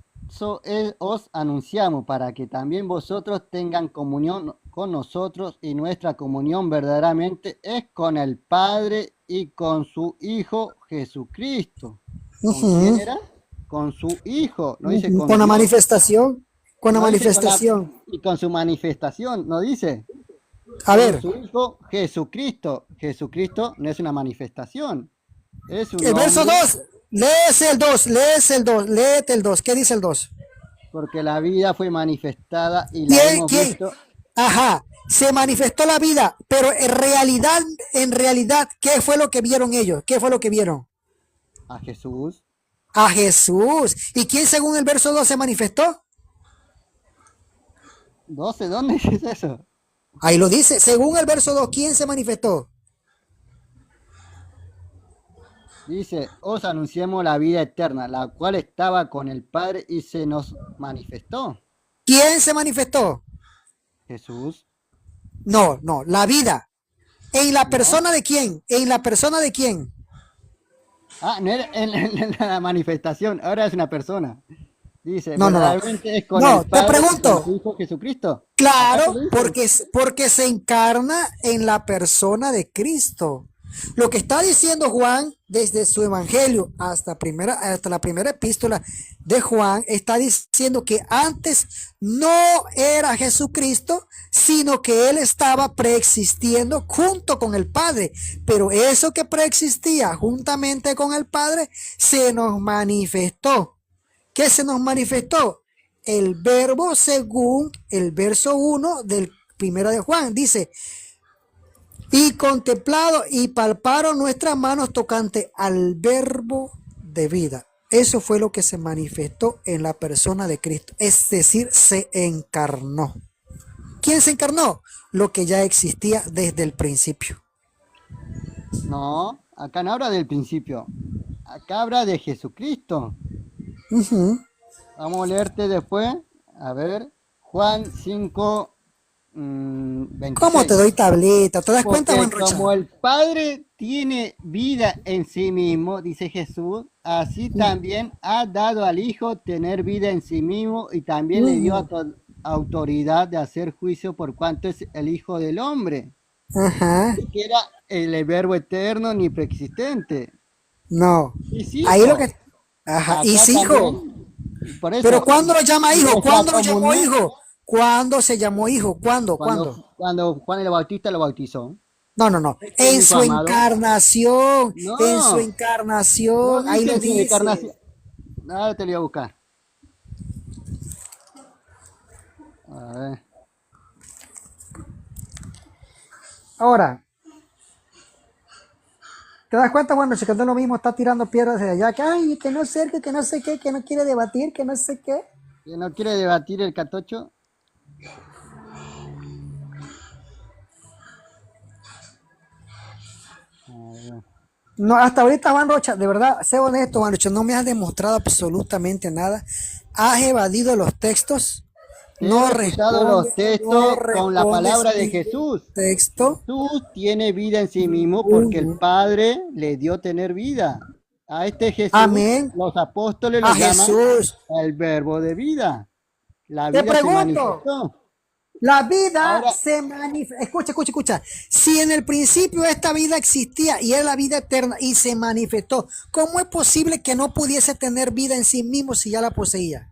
os anunciamos, para que también vosotros tengan comunión con nosotros, y nuestra comunión verdaderamente es con el Padre y con su Hijo Jesucristo. ¿Con quién era? Con su Hijo, no dice con la Dios. Manifestación. Con la No dice manifestación. y con su manifestación, no dice. A ver. Su Hijo Jesucristo. Jesucristo no es una manifestación. Es un El verso hombre, 2. Léese el 2. Léete el 2. ¿Qué dice el 2? porque la vida fue manifestada y la hemos visto. Ajá. Se manifestó la vida, pero en realidad, ¿qué fue lo que vieron ellos? ¿Qué fue lo que vieron? A Jesús. A Jesús. ¿Y quién según el verso 2 se manifestó? 12, ¿dónde es eso? Ahí lo dice. Según el verso 2, ¿quién se manifestó? Dice, os anunciamos la vida eterna, la cual estaba con el Padre y se nos manifestó. ¿Quién se manifestó? Jesús. No, la vida. ¿En la persona de quién? ¿En la persona de quién? Ah, no era en la manifestación, ahora es una persona. Dice, No. verdaderamente es con No, el Padre te pregunto. y con su Hijo Jesucristo. Claro, porque se encarna en la persona de Cristo. Lo que está diciendo Juan desde su evangelio hasta la primera epístola de Juan, está diciendo que antes no era Jesucristo, sino que él estaba preexistiendo junto con el Padre. Pero eso que preexistía juntamente con el Padre se nos manifestó. ¿Qué se nos manifestó? El verbo según el verso 1 del primera de Juan, dice, y contemplado y palparon nuestras manos tocante al verbo de vida. Eso fue lo que se manifestó en la persona de Cristo, es decir, se encarnó. ¿Quién se encarnó? Lo que ya existía desde el principio. No, acá no habla del principio. Acá habla de Jesucristo. Ujú. Vamos a leerte después. A ver, Juan 5, ¿Cómo te 26. doy tableta? ¿Te das cuenta, Porque Juan Rocha? como el Padre tiene vida en sí mismo, dice Jesús, así también ha dado al Hijo tener vida en sí mismo y también le dio autoridad de hacer juicio por cuanto es el Hijo del Hombre. Ajá. Y que era el Verbo eterno ni preexistente. No. Es Ahí lo hijo. que... Ajá. Y Acá sí, hijo. también. Por Pero eso, ¿cuándo lo llama hijo? nuestra ¿Cuándo lo llamó comunión, hijo? ¿Cuándo se llamó hijo? ¿Cuándo? ¿Cuándo? cuando Juan el Bautista lo bautizó. No, no, no. Este es mi En hijo su amado. encarnación. En su No, encarnación. no Ahí dice lo en su dice. encarnación. Ahora te lo voy a buscar. A ver. Ahora, ¿te das cuenta, bueno, si que no es lo mismo, está tirando piedras de allá, que ay, que no cerca, que no sé qué, que no quiere debatir, que no sé qué? ¿Que no quiere debatir el catocho? A ver. No, hasta ahorita, Juan Rocha, de verdad, sé honesto, Juan Rocha, no me has demostrado absolutamente nada. Has evadido los textos, Te no he refutado los respondes, textos con la palabra de Jesús. texto. Jesús tiene vida en sí mismo porque el Padre le dio tener vida. A este Jesús, Amén. los apóstoles lo A llaman Jesús. el verbo de vida. La Te vida se pregunto, manifestó. la vida Ahora, se manifiesta. Escucha, escucha, escucha. Si en el principio esta vida existía y era la vida eterna y se manifestó, ¿cómo es posible que no pudiese tener vida en sí mismo si ya la poseía?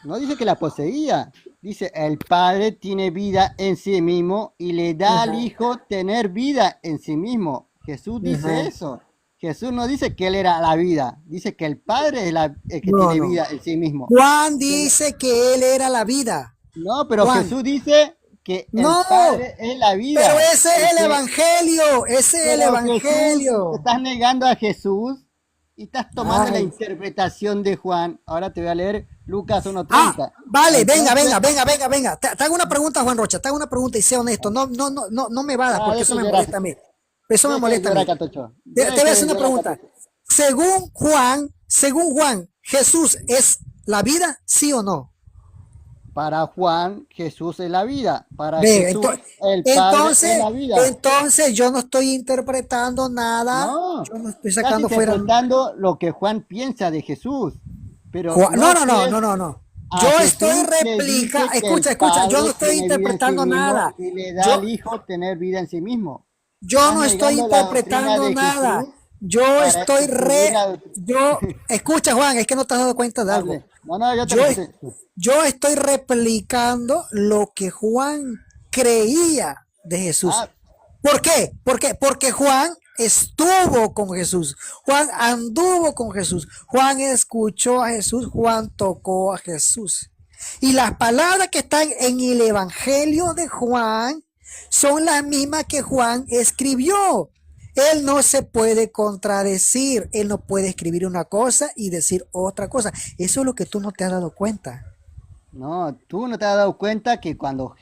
no dice que la poseía. Dice, el Padre tiene vida en sí mismo y le da al Ajá, Hijo tener vida en sí mismo. Jesús dice ajá. eso. Jesús no dice que Él era la vida. Dice que el Padre es el que No, tiene no. vida en sí mismo. Juan Que dice que él era la vida. No, pero Juan, Jesús dice que el no, Padre es la pero vida. ese es el Porque, evangelio, ese es el pero Jesús, evangelio. estás negando a Jesús y estás tomando la Ay. interpretación de Juan. Ahora te voy a leer Lucas Ah, 1:30. vale, venga, Entonces, venga, venga, venga, venga. Te hago una pregunta, Juan Rocha, te hago una pregunta y sé honesto. No, no, no, no, no me vadas porque deje eso me llorar, molesta a mí. Eso me deje de molesta a llorar, mí. Catocho. Te voy a Deje hacer de una llorar, pregunta. Catocho. Según Juan, ¿Jesús es la vida? ¿Sí o no? Para Juan, Jesús es la vida. Para Ve, Jesús, el Padre es la vida. entonces yo no estoy interpretando nada. No, Yo no estoy estás sacando fuera. interpretando lo que Juan piensa de Jesús. Pero No, no no, no, que no, no, no. a Yo Jesús estoy le replica, dice que escucha, el escucha, yo no Padre estoy tiene vida en sí interpretando mismo nada. y le da Yo, al Hijo tener vida en sí mismo. yo Estás no estoy negando la doctrina interpretando de nada. Jesús Yo para estoy escribir la yo, escucha, Juan, es que no te has dado cuenta de algo. Hable. No, yo te Yo, refuté. yo estoy replicando lo que Juan creía de Jesús. Ah, ¿Por qué? Porque Juan estuvo con Jesús, Juan anduvo con Jesús, Juan escuchó a Jesús, Juan tocó a Jesús. Y las palabras que están en el Evangelio de Juan son las mismas que Juan escribió. Él no se puede contradecir, él no puede escribir una cosa y decir otra cosa. Eso es lo que tú no te has dado cuenta. no, tú no te has dado cuenta que cuando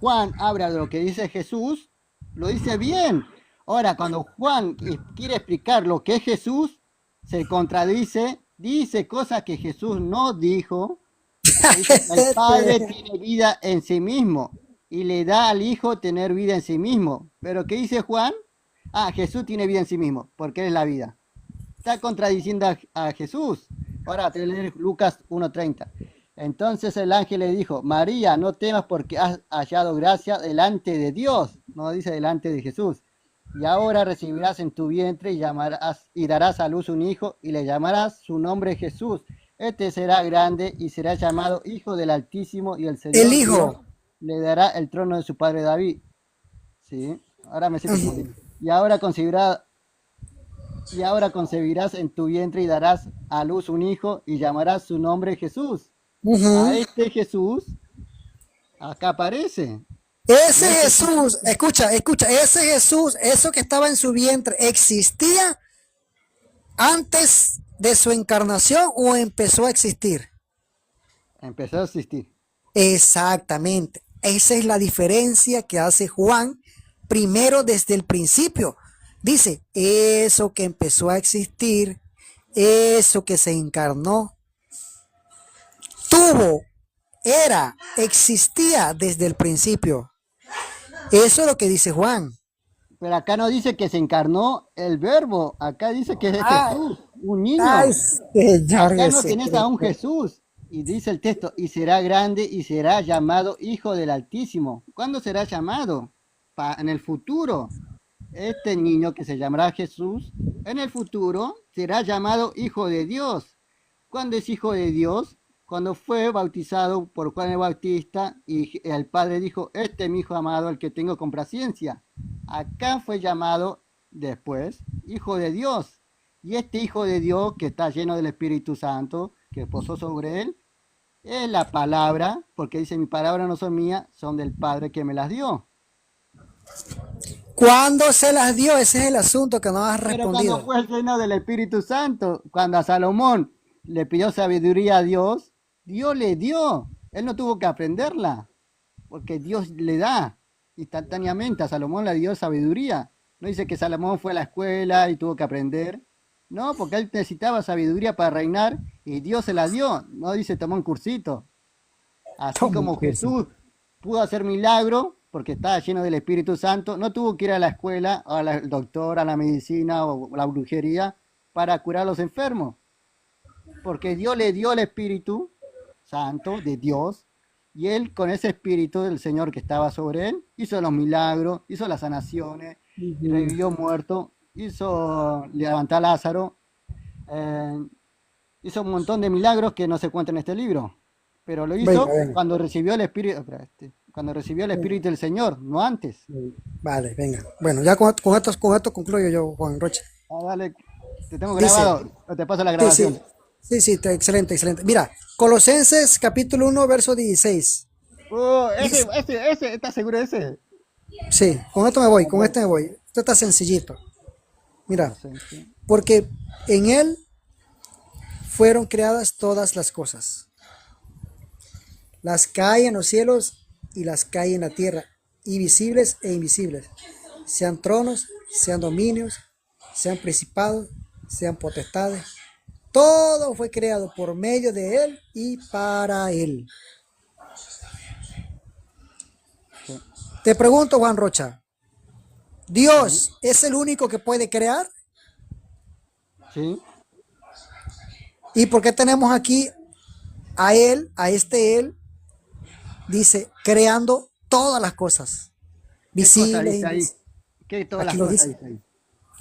Juan habla de lo que dice Jesús, lo dice bien. Ahora, cuando Juan quiere explicar lo que es Jesús, se contradice, dice cosas que Jesús no dijo. Dice, el Padre tiene vida en sí mismo y le da al Hijo tener vida en sí mismo. Pero ¿qué dice Juan? Ah, Jesús tiene vida en sí mismo, porque Él es la vida. Está contradiciendo a Jesús. Ahora te voy a leer Lucas 1:30. Entonces el ángel le dijo, María, no temas porque has hallado gracia delante de Dios. No dice delante de Jesús. Y ahora recibirás en tu vientre y darás a luz un hijo y le llamarás su nombre Jesús. Este será grande y será llamado Hijo del Altísimo y el Señor El Dios hijo. le dará el trono de su padre David. ¿Sí? Ahora me siento confundido. Y ahora concebirás en tu vientre y darás a luz un hijo y llamarás su nombre Jesús. A este Jesús Acá aparece. Ese Jesús, escucha, ese Jesús, eso que estaba en su vientre, ¿existía antes de su encarnación o empezó a existir? Empezó a existir. Exactamente. Esa es la diferencia que hace Juan primero desde el principio. Dice, eso que empezó a existir, eso que se encarnó, tuvo, existía desde el principio. Eso es lo que dice Juan. Pero acá no dice que se encarnó el verbo. Acá dice que es Jesús, un niño. Ay, señor Acá no tenés a un Jesús. Y dice el texto, y será grande y será llamado Hijo del Altísimo. ¿Cuándo será llamado? En el futuro. Este niño que se llamará Jesús, en el futuro será llamado Hijo de Dios. ¿Cuándo es Hijo de Dios? Cuando fue bautizado por Juan el Bautista y el Padre dijo, este es mi Hijo amado, el que tengo complacencia. Acá fue llamado después Hijo de Dios. Y este Hijo de Dios que está lleno del Espíritu Santo, que posó sobre él, es la palabra, porque dice, mi palabra no son mías, son del Padre que me las dio. ¿Cuándo se las dio? Ese es el asunto que no has respondido. Pero cuando fue lleno del Espíritu Santo, cuando a Salomón le pidió sabiduría a Dios, Dios le dio. Él no tuvo que aprenderla, porque Dios le da instantáneamente. A Salomón le dio sabiduría. No dice que Salomón fue a la escuela y tuvo que aprender. No, porque él necesitaba sabiduría para reinar y Dios se la dio. No dice tomó un cursito. Así como Jesús pudo hacer milagro porque estaba lleno del Espíritu Santo, no tuvo que ir a la escuela, al doctor, a la medicina o la brujería para curar a los enfermos. Porque Dios le dio el Espíritu Santo de Dios y él con ese Espíritu del Señor que estaba sobre él hizo los milagros, hizo las sanaciones, revivió muerto, hizo levantar a Lázaro, hizo un montón de milagros que no se cuentan en este libro, pero lo hizo cuando recibió el Espíritu, cuando recibió el Espíritu del Señor, no antes. Vale, venga. Bueno, ya con esto concluyo yo, Juan Rocha. Dale, te tengo grabado, te paso la grabación. Sí, excelente. Mira, Colosenses capítulo 1, verso 16. Ese, ¿estás seguro de ese? Sí, con esto me voy. Esto está sencillito. Mira, porque en Él fueron creadas todas las cosas, las que hay en los cielos y las que hay en la tierra, y visibles e invisibles, sean tronos, sean dominios, sean principados, sean potestades. Todo fue creado por medio de Él y para Él. Te pregunto, Juan Rocha, ¿Dios es el único que puede crear? Sí. ¿Y por qué tenemos aquí a Él, Él, dice, creando todas las cosas? Visibles. ¿Qué todas las cosas dice ahí?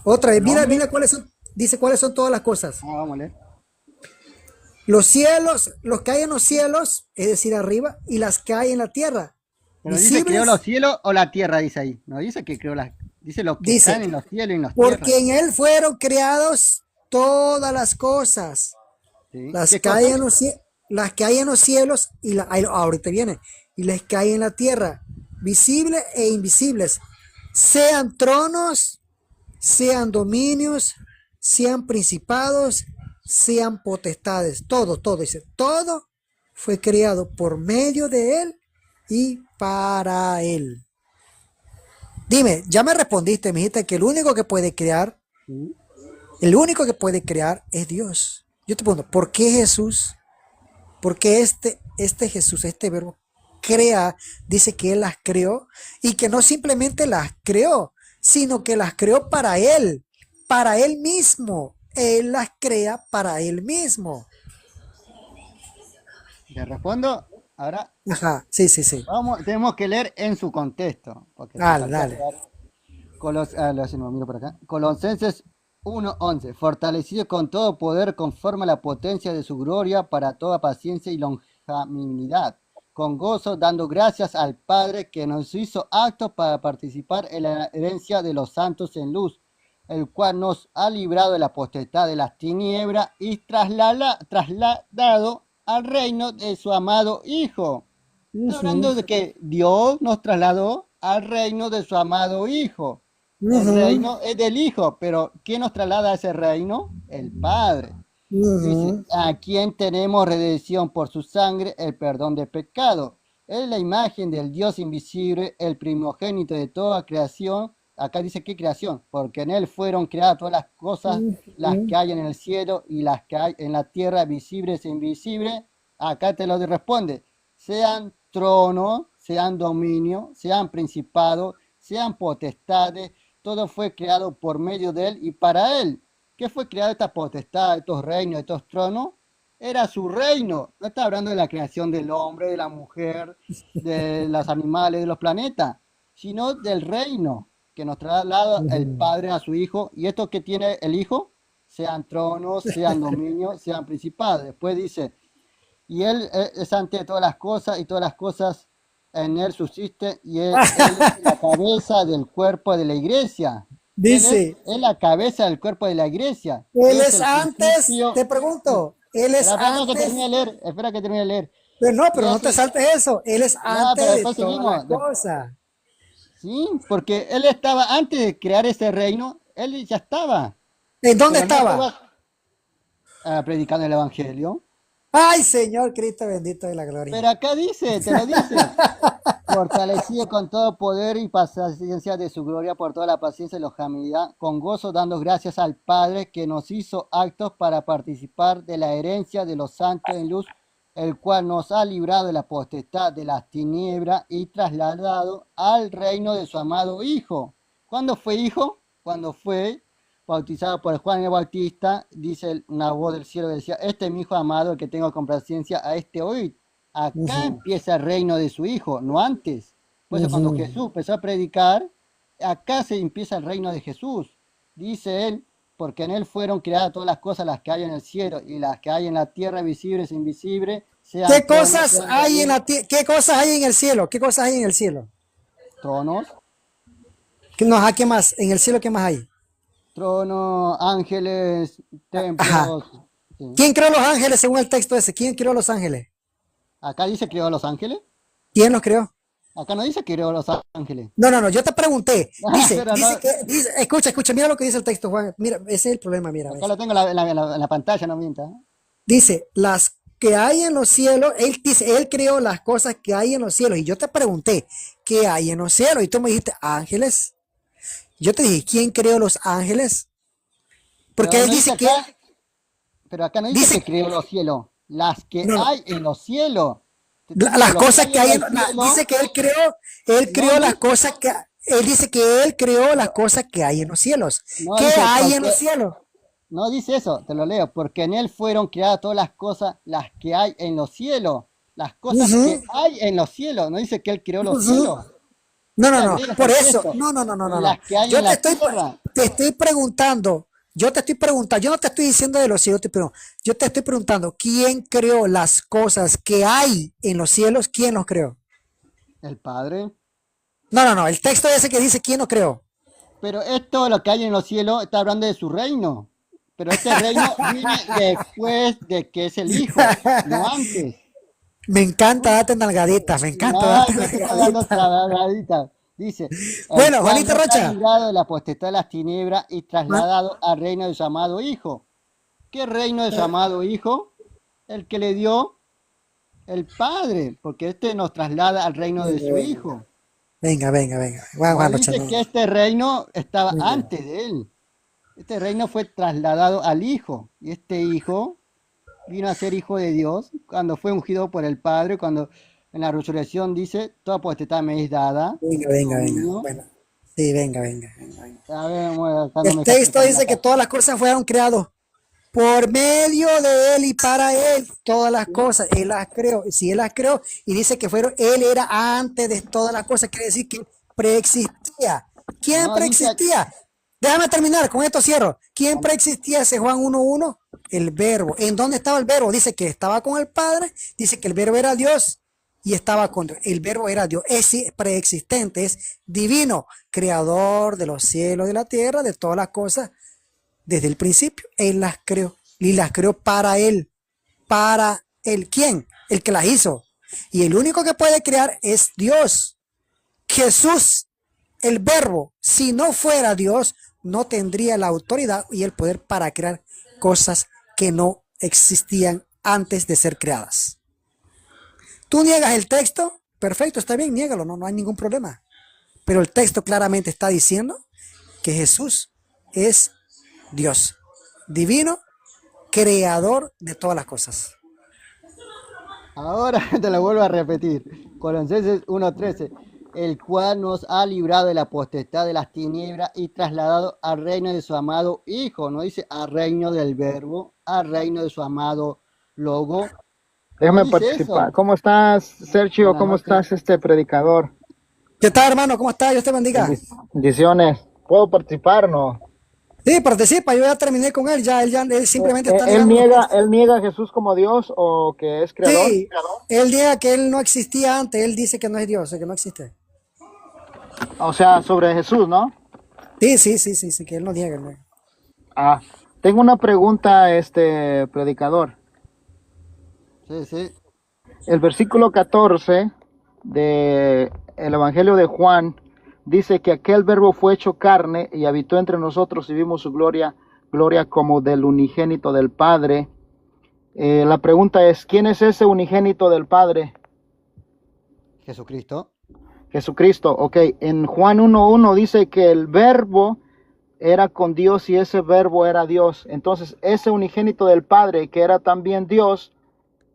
Otra vez, mira cuáles son. Dice cuáles son todas las cosas. Vamos a leer. Los cielos, los que hay en los cielos, es decir, arriba, y las que hay en la tierra. Pero dice creó los cielos o la tierra, dice ahí. No dice que creó dice lo que están en los cielos y en las tierras. Porque en Él fueron creados todas las cosas. ¿Sí? Las que hay en los cielos y ahorita viene. Y las que hay en la tierra, visibles e invisibles. Sean tronos, sean dominios, sean principados, sean potestades, todo, dice, todo fue creado por medio de Él y para Él. Dime, ya me respondiste, me dijiste que el único que puede crear es Dios. Yo te pregunto, ¿por qué Jesús? ¿Por qué este Jesús, este verbo, crea, dice que Él las creó y que no simplemente las creó, sino que las creó para Él mismo? Él las crea para Él mismo. ¿Te respondo? Ahora. Ajá, sí. Tenemos que leer en su contexto. Dale. Colosenses 1:11. Fortalecido con todo poder conforme a la potencia de su gloria para toda paciencia y longanimidad, con gozo dando gracias al Padre que nos hizo aptos para participar en la herencia de los santos en luz, el cual nos ha librado de la potestad de las tinieblas y trasladado al reino de su amado Hijo, Está hablando de que Dios nos trasladó al reino de su amado Hijo. El Ujú, reino es del Hijo, pero ¿quién nos traslada a ese reino? El Padre. Dice, ujú. a quien tenemos redención por su sangre, el perdón de pecado. Es la imagen del Dios invisible, el primogénito de toda creación. Acá dice qué creación, porque en él fueron creadas todas las cosas, las que hay en el cielo y las que hay en la tierra, visibles e invisibles. Acá te lo responde, sean tronos, sean dominios, sean principados, sean potestades, todo fue creado por medio de él y para él. ¿Qué fue creado esta potestad, estos reinos, estos tronos? Era su reino. No está hablando de la creación del hombre, de la mujer, de los animales, de los planetas, sino del reino que nos traslada el Ujú. Padre a su Hijo. ¿Y esto que tiene el Hijo? Sean tronos, sean dominios, sean principados. Después dice, y Él es ante todas las cosas y todas las cosas en Él subsisten y Él es la cabeza del cuerpo de la iglesia. Dice, Es la cabeza del cuerpo de la iglesia. Él Es es el antes, principio. te pregunto, Él es Espera que termine antes, de leer, espera que termine de leer. pero no, Y pero no es te el, saltes eso, Él es no, antes pero de después todas las seguimos. cosas. Sí, porque Él estaba antes de crear ese reino, Él ya estaba, ¿En dónde pero no estaba? estaba predicando el Evangelio. Ay, Señor Cristo bendito de la gloria. Pero acá dice, te lo dice. Fortalecido con todo poder y paciencia de su gloria por toda la paciencia y la longanimidad, con gozo dando gracias al Padre que nos hizo actos para participar de la herencia de los santos en luz, el cual nos ha librado de la potestad de las tinieblas y trasladado al reino de su amado Hijo. ¿Cuándo fue hijo? Cuando fue bautizado por Juan el Bautista, dice una voz del cielo que decía, este es mi hijo amado, el que tengo complacencia, a este oíd. Acá Ujú, empieza el reino de su hijo, no antes. Por eso cuando ujú. Jesús empezó a predicar, acá se empieza el reino de Jesús. Dice él, porque en él fueron creadas todas las cosas, las que hay en el cielo y las que hay en la tierra, visibles e invisibles, sean ¿Qué tronos, cosas sean hay en dominios, la qué cosas hay en el cielo? ¿Qué cosas hay en el cielo? tronos, ¿Qué, no, ajá, ¿qué más? En el cielo, ¿qué más hay? tronos, ángeles, Ajá. templos. Sí. ¿Quién creó los ángeles según el texto ese? ¿Quién creó los ángeles? Acá dice creó a los ángeles. ¿Quién los creó? Acá no dice creó a los ángeles. No, no, no, yo te pregunté. Pero no, Escucha, escucha, mira lo que dice el texto, Juan. Mira, ese es el problema, mira, acá ves. lo tengo en la pantalla, no mienta. Dice, las que hay en los cielos, él dice, él creó las cosas que hay en los cielos. Y yo te pregunté, ¿qué hay en los cielos? Y tú me dijiste, ángeles. Yo te dije, ¿quién creó los ángeles? Porque Pero él no dice dice que, acá, pero acá no dice dice, que creó los cielos, las que no, no, hay en los cielos. Te estoy diciendo, las lo que cosas hay que en hay el cielo, dice que él no creó las dice, cosas que, él dice que él creó las cosas que hay en los cielos. no ¿Qué dice, hay en porque, los cielos? no dice eso, te lo leo, porque en él fueron creadas todas las cosas, las que hay en los cielos, las cosas que Ujú, hay en los cielos, no dice que él creó los ujú. cielos. No, no, Está no, agrega por el eso, texto, no, no, no, no, no, no. las que hay Yo en la tierra. te estoy preguntando, yo no te estoy diciendo de los cielos, yo te estoy preguntando, ¿quién creó las cosas que hay en los cielos? ¿Quién los creó? El Padre. No, no, no, el texto ese que dice, ¿quién los creó? Pero esto, lo que hay en los cielos, está hablando de su reino. Pero este reino viene después de que es el Hijo, no antes. Me encanta darte nalgaditas, me encanta No, darte te estoy dando nalgaditas. trabajadita. Dice, el Bueno, cual Juanito nos ha Rocha, librado de la potestad de las tinieblas y ah, trasladado al reino de su amado Hijo. ¿Qué reino de su amado Hijo? El que le dio el Padre, porque este nos traslada al reino de su Hijo. venga, venga, venga, No Juan Rocha, dice no, que este reino estaba venga. antes de él. Este reino fue trasladado al Hijo. Y este Hijo vino a ser Hijo de Dios cuando fue ungido por el Padre, cuando en la resurrección dice, toda potestad me es dada, Venga, venga, venga. dominio. Bueno, sí, venga, venga, venga, venga. A ver, bueno, acá no El me deja texto terminar dice que acá. todas las cosas fueron creadas por medio de él y para él. Todas las ¿Sí? cosas, él las creó. Si él las creó y dice que fueron, él era antes de todas las cosas, quiere decir que preexistía. ¿Quién No, dice, preexistía? Déjame terminar, con esto cierro. ¿Quién preexistía ese Juan 1:1? El verbo. ¿En dónde estaba el verbo? Dice que estaba con el Padre, dice que el verbo era Dios y estaba con Dios. El verbo era Dios, es preexistente, es divino, creador de los cielos y de la tierra, de todas las cosas. Desde el principio, Él las creó y las creó para Él. Para Él. ¿Quién? El que las hizo. Y el único que puede crear es Dios. Jesús, el verbo, si no fuera Dios, no tendría la autoridad y el poder para crear cosas que no existían antes de ser creadas. ¿Tú niegas el texto? Perfecto, está bien, niégalo, no hay ningún problema. Pero el texto claramente está diciendo que Jesús es Dios, divino, creador de todas las cosas. Ahora te lo vuelvo a repetir. Colosenses 1:13, el cual nos ha librado de la potestad de las tinieblas y trasladado al reino de su amado Hijo. No dice al reino del Verbo, al reino de su amado Logo. Déjame dice participar. eso. ¿Cómo estás, Sergio? Buenas ¿Cómo noches. estás, predicador? ¿Qué tal, hermano? ¿Cómo estás? Dios te bendiga. Bendiciones. ¿Puedo participar? No. Sí, participa, yo ya terminé con él, él simplemente está ¿Él negando los niega, textos. él niega a Jesús como Dios o que es creador? Sí, él niega que él no existía antes, él dice que no es Dios, que no existe. O sea, sobre Jesús, ¿no? Sí, que él no niega. ¿No? Ah, tengo una pregunta, predicador. Sí. El versículo 14 del Evangelio de Juan dice que aquel verbo fue hecho carne y habitó entre nosotros y vimos su gloria como del unigénito del Padre. La pregunta es, ¿quién es ese unigénito del Padre? Jesucristo. Jesucristo, ok. En Juan 1:1 dice que el verbo era con Dios y ese verbo era Dios. Entonces, ese unigénito del Padre, que era también Dios,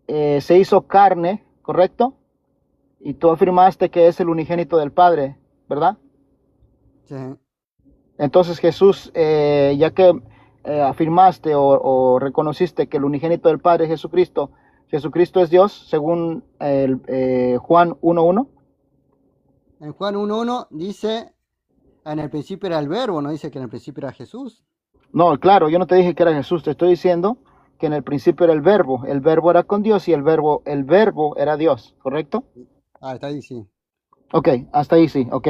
se hizo carne, ¿correcto? Y tú afirmaste que es el unigénito del Padre, ¿verdad? Sí. Entonces Jesús, ya que afirmaste o reconociste que el unigénito del Padre es Jesucristo, Jesucristo es Dios, según Juan 1:1. En Juan 1:1 dice, en el principio era el Verbo, no dice que en el principio era Jesús. No, claro, yo no te dije que era Jesús, te estoy diciendo que en el principio era el verbo era con Dios y el verbo era Dios, ¿correcto? Ah, está ahí, sí. Ok, hasta ahí sí, ok.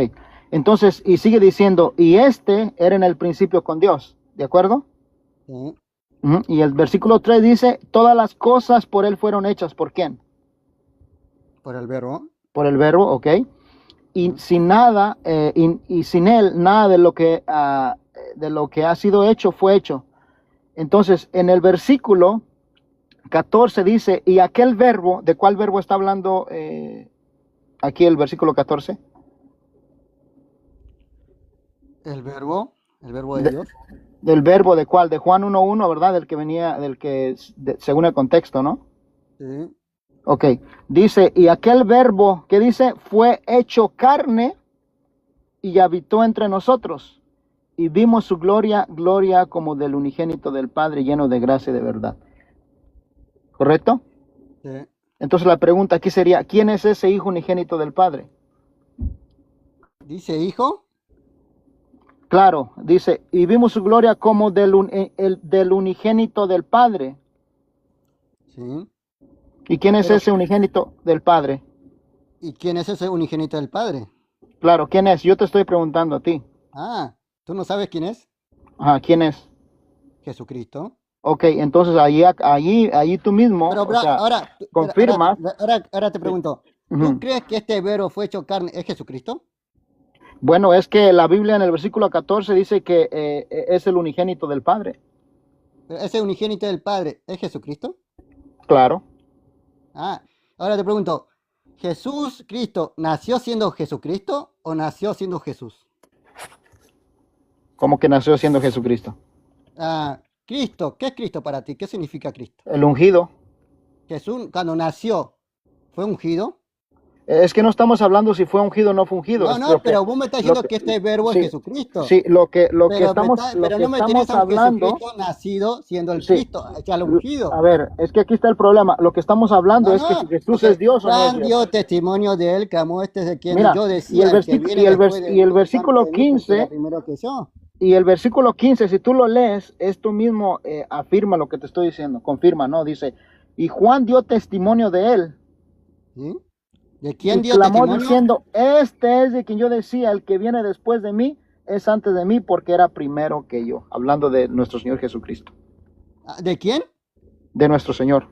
Entonces, y sigue diciendo, y era en el principio con Dios, ¿de acuerdo? Sí. Y el versículo 3 dice, todas las cosas por él fueron hechas, ¿por quién? Por el Verbo. Por el verbo, ok. Y sin nada, y sin él, nada de lo que ha sido hecho fue hecho. Entonces, en el versículo 14 dice, y aquel verbo, ¿de cuál verbo está hablando aquí el versículo 14? El Verbo de Dios. Del verbo de cuál, de Juan 1:1, ¿verdad? Del que venía, según el contexto, ¿no? Sí. Ok, dice, y aquel verbo, ¿qué dice? Fue hecho carne y habitó entre nosotros. Y vimos su gloria como del unigénito del Padre, lleno de gracia y de verdad. ¿Correcto? Sí. Entonces la pregunta aquí sería, ¿quién es ese hijo unigénito del Padre? Dice hijo. Claro, dice, y vimos su gloria como del unigénito del Padre. Sí. ¿Y quién es ese unigénito del Padre? ¿Y quién es ese unigénito del Padre? Claro, ¿quién es? Yo te estoy preguntando a ti. Ah, ¿tú no sabes quién es? Ajá, ¿quién es? Jesucristo. Ok, entonces allí tú mismo, Pero o sea, ahora confirmas. ahora te pregunto, ¿tú Ujú. crees que este Verbo fue hecho carne es Jesucristo? Bueno, es que la Biblia en el versículo 14 dice que es el unigénito del Padre. ¿Ese unigénito del Padre es Jesucristo? Claro. Ah, ahora te pregunto, ¿Jesús Cristo nació siendo Jesucristo o nació siendo Jesús? ¿Cómo que nació siendo Jesucristo? Ah, Cristo, ¿qué es Cristo para ti? ¿Qué significa Cristo? El ungido. Jesús cuando nació, ¿fue ungido? Es que no estamos hablando si fue ungido o no fue ungido. No, Es no, lo que- pero vos me estás lo diciendo que- que este Verbo sí, es Jesucristo. Sí, lo que Pero estamos no me tienes a un hablando. Jesucristo nacido siendo el Sí. Cristo, ya lo ungido. A ver, es que aquí está el problema. Lo que estamos hablando No, es que no, si Jesús porque es Dios o no es Juan Dios. dio testimonio de él, clamó este de quien Mira, yo y decía, el el que versículo- viene y el después vers- y el de versículo delante de mí, porque 15 era primero que yo. Y el versículo 15, si tú lo lees, esto mismo afirma lo que te estoy diciendo, confirma, ¿no? Dice, y Juan dio testimonio de él. ¿Sí? ¿De quién Y dio clamó testimonio? diciendo, este es de quien yo decía, el que viene después de mí es antes de mí porque era primero que yo. Hablando de nuestro Señor Jesucristo. Ah, ¿de quién? De nuestro Señor.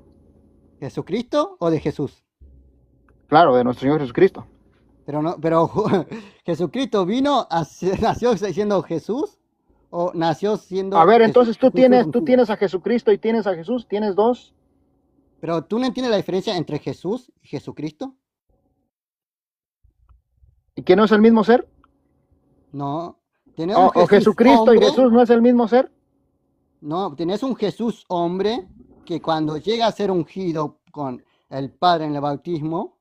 ¿Jesucristo o de Jesús? Claro, de nuestro Señor Jesucristo. Pero no, pero Jesucristo vino, nació siendo Jesús o nació siendo A ver, Jesús, entonces tú Jesús tienes ungido. a Jesucristo y tienes a Jesús, tienes dos. Pero tú no entiendes la diferencia entre Jesús y Jesucristo. ¿Y que no es el mismo ser? No, tenés un ¿O Jesús Jesucristo y hombre, Jesús no es el mismo ser? no, tenés un Jesús hombre que cuando llega a ser ungido con el Padre en el bautismo,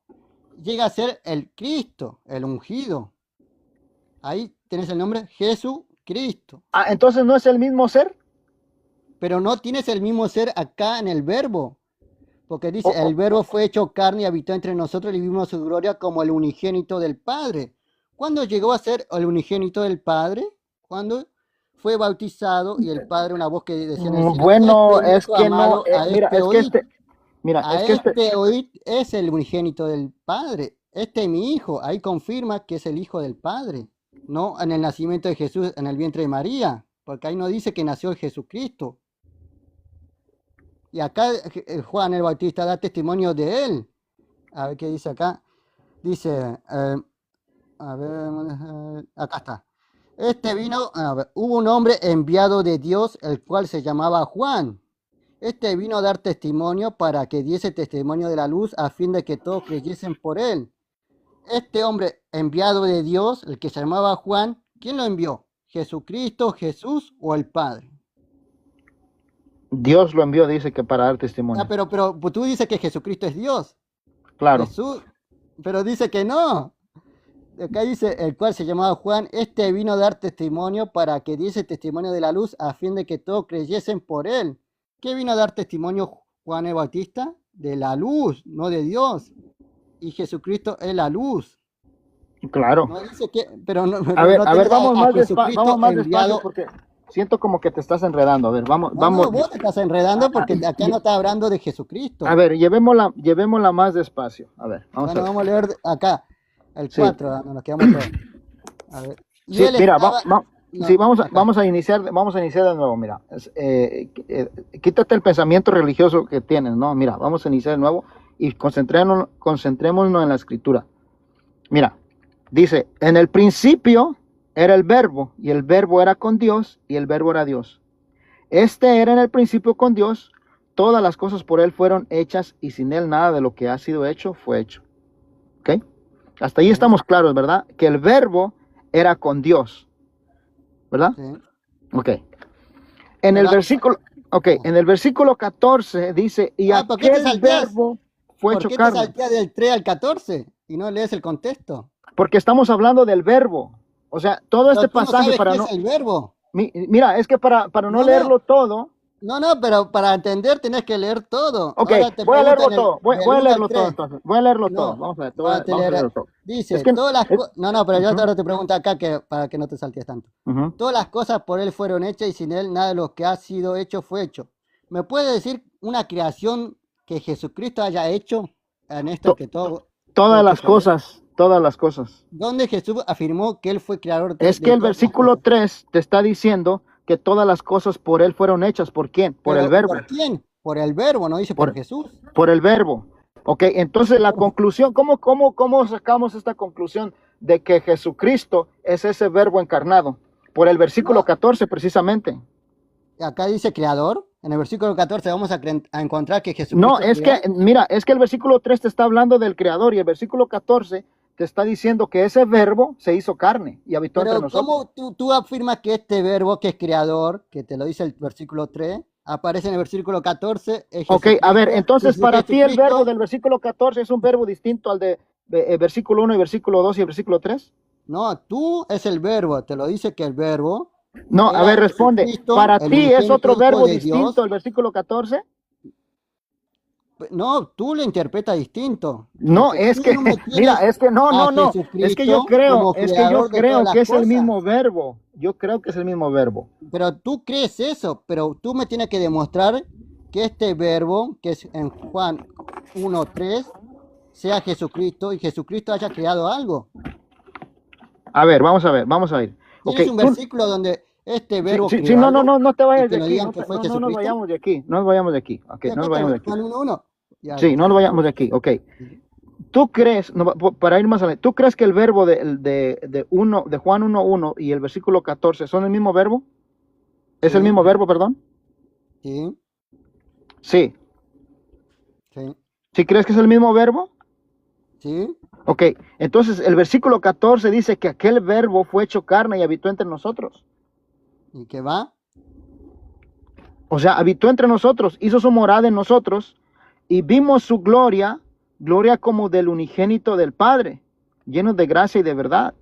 llega a ser el Cristo, el ungido. Ahí tenés el nombre Jesucristo. Ah, entonces no es el mismo ser. Pero no tienes el mismo ser acá en el verbo. Porque O- dice, o- el verbo fue hecho carne y habitó entre nosotros y vimos su gloria como el unigénito del Padre. ¿Cuándo llegó a ser el unigénito del Padre? Cuando fue bautizado y el Padre, una voz que decía en el cielo, Bueno, este mi es hijo que no, amado, a mira, este es que oíd. A este, este oíd es el unigénito del Padre. Este es mi hijo. Ahí confirma que es el hijo del Padre. No en el nacimiento de Jesús en el vientre de María. Porque ahí no dice que nació Jesucristo. Y acá Juan el Bautista da testimonio de él. A ver qué dice acá. Dice, a ver, acá está. Este vino, a ver, hubo un hombre enviado de Dios, el cual se llamaba Juan. Este vino a dar testimonio para que diese testimonio de la luz, a fin de que todos creyesen por él. Este hombre enviado de Dios, el que se llamaba Juan, ¿quién lo envió? ¿Jesucristo, Jesús o el Padre? Dios lo envió, dice que para dar Ah, testimonio. pero pues, tú dices que Jesucristo es Dios. Claro. Jesús, pero dice que no. Acá dice, el cual se llamaba Juan, este vino a dar testimonio para que diese testimonio de la luz, a fin de que todos creyesen por él. ¿Qué vino a dar testimonio Juan el Bautista? De la luz, no de Dios. Y Jesucristo es la luz. Claro. No dice que, pero no, A ver, tenés vamos más Jesucristo vamos más enviado. despacio porque siento como que te estás enredando. A ver, vamos, No, vamos. no, vos te estás enredando porque acá no está hablando de Jesucristo. A ver, llevémosla más despacio. A ver, vamos Bueno, a ver. vamos a leer acá, el Sí. 4, nos quedamos todos. A ver. Y Sí, él mira, estaba... No, sí, vamos acá. a iniciar de nuevo, mira. Quítate el pensamiento religioso que tienes, ¿no? Mira, vamos a iniciar de nuevo y concentrémonos en la escritura. Mira, dice, en el principio era el verbo, y el verbo era con Dios, y el verbo era Dios. Este era en el principio con Dios, todas las cosas por él fueron hechas, y sin él nada de lo que ha sido hecho fue hecho. ¿Ok? Hasta ahí estamos claros, ¿verdad? Que el verbo era con Dios, ¿verdad? Sí. Ok. En el ¿Verdad? versículo, en el versículo 14 dice, y ¿Por qué te aquel salteas? verbo fue ¿Por hecho qué te carne. salteas del 3 al 14 y no lees el contexto? Porque estamos hablando del verbo. O sea, todo Pero este tú no pasaje sabes para qué no... es el verbo. Mira, es que para no No, leerlo todo... No, pero para entender tenés que leer todo. Ok, Ahora te voy a leerlo preguntan todo. Voy del a 1 al leerlo 3. todo entonces. Voy a leerlo No, todo. Vamos a ver. no, te Vamos a leeré. leerlo todo. Dice, Es que... todas las cosas... No, pero yo Ujú, ahora te pregunto acá para que no te saltes tanto. ujú. Todas las cosas por él fueron hechas y sin él nada de lo que ha sido hecho fue hecho. ¿Me puede decir una creación que Jesucristo haya hecho en esto To- que todo fue Todas hecho las por él? cosas, todas las cosas. ¿Dónde Jesús afirmó que él fue creador Es de que el todas las versículo cosas? 3 te está diciendo que todas las cosas por él fueron hechas. ¿Por quién? Por el Pero, verbo. ¿por quién? Por el verbo, no dice por Por, Jesús. por el verbo. Ok, entonces la conclusión, ¿cómo sacamos esta conclusión de que Jesucristo es ese verbo encarnado? Por el versículo No, 14 precisamente. acá dice creador. En el versículo 14 vamos a encontrar que No, Jesucristo es que, mira, es que el versículo 3 te está hablando del creador y el versículo 14 te está diciendo que ese verbo se hizo carne y habitó entre Pero nosotros. ¿cómo tú afirmas que este verbo que es creador, que te lo dice el versículo 3, aparece en el versículo 14? Es Ok, a ver, Jesucristo. entonces Y si para ti el verbo Jesucristo, del versículo 14 es un verbo distinto al de versículo 1 y versículo 2 y el versículo 3. no, tú es el verbo, te lo dice que el verbo No, a era ver, responde. Jesucristo, ¿Para el ti es unigénito otro Hijo verbo de distinto Dios. el versículo 14? No, tú lo interpretas distinto. No, Porque es tú que, no me mira, tienes es que no, a no, no. Es que Jesucristo yo creo, como creador de todas las que es el cosas. mismo verbo. Yo creo que es el mismo verbo. Pero tú crees eso, pero tú me tienes que demostrar que este verbo, que es en Juan 1:3, sea Jesucristo y Jesucristo haya creado algo. A ver, vamos a ver, vamos a ir. Ok, ¿Tienes un versículo donde este verbo sí, creó no, algo no te y vayas que de nos aquí. digan No, que fue no nos Jesucristo? vayamos de aquí. No nos vayamos de aquí. Ok, Sí, no acá nos vayamos de está aquí. Juan 1:1. Ya, Sí, no nos vayamos de aquí. Ok. ¿Tú crees, no, para ir más adelante, tú crees que el verbo de Juan 1:1 y el versículo 14 son el mismo verbo? ¿Es el Sí. mismo verbo, perdón? Sí, Sí. sí, ¿Sí crees que es el mismo verbo? sí. Ok, entonces el versículo 14 dice que aquel verbo fue hecho carne y habitó entre nosotros. ¿Y qué va? O sea, habitó entre nosotros, hizo su morada en nosotros y vimos su gloria, gloria como del unigénito del Padre, lleno de gracia y de verdad.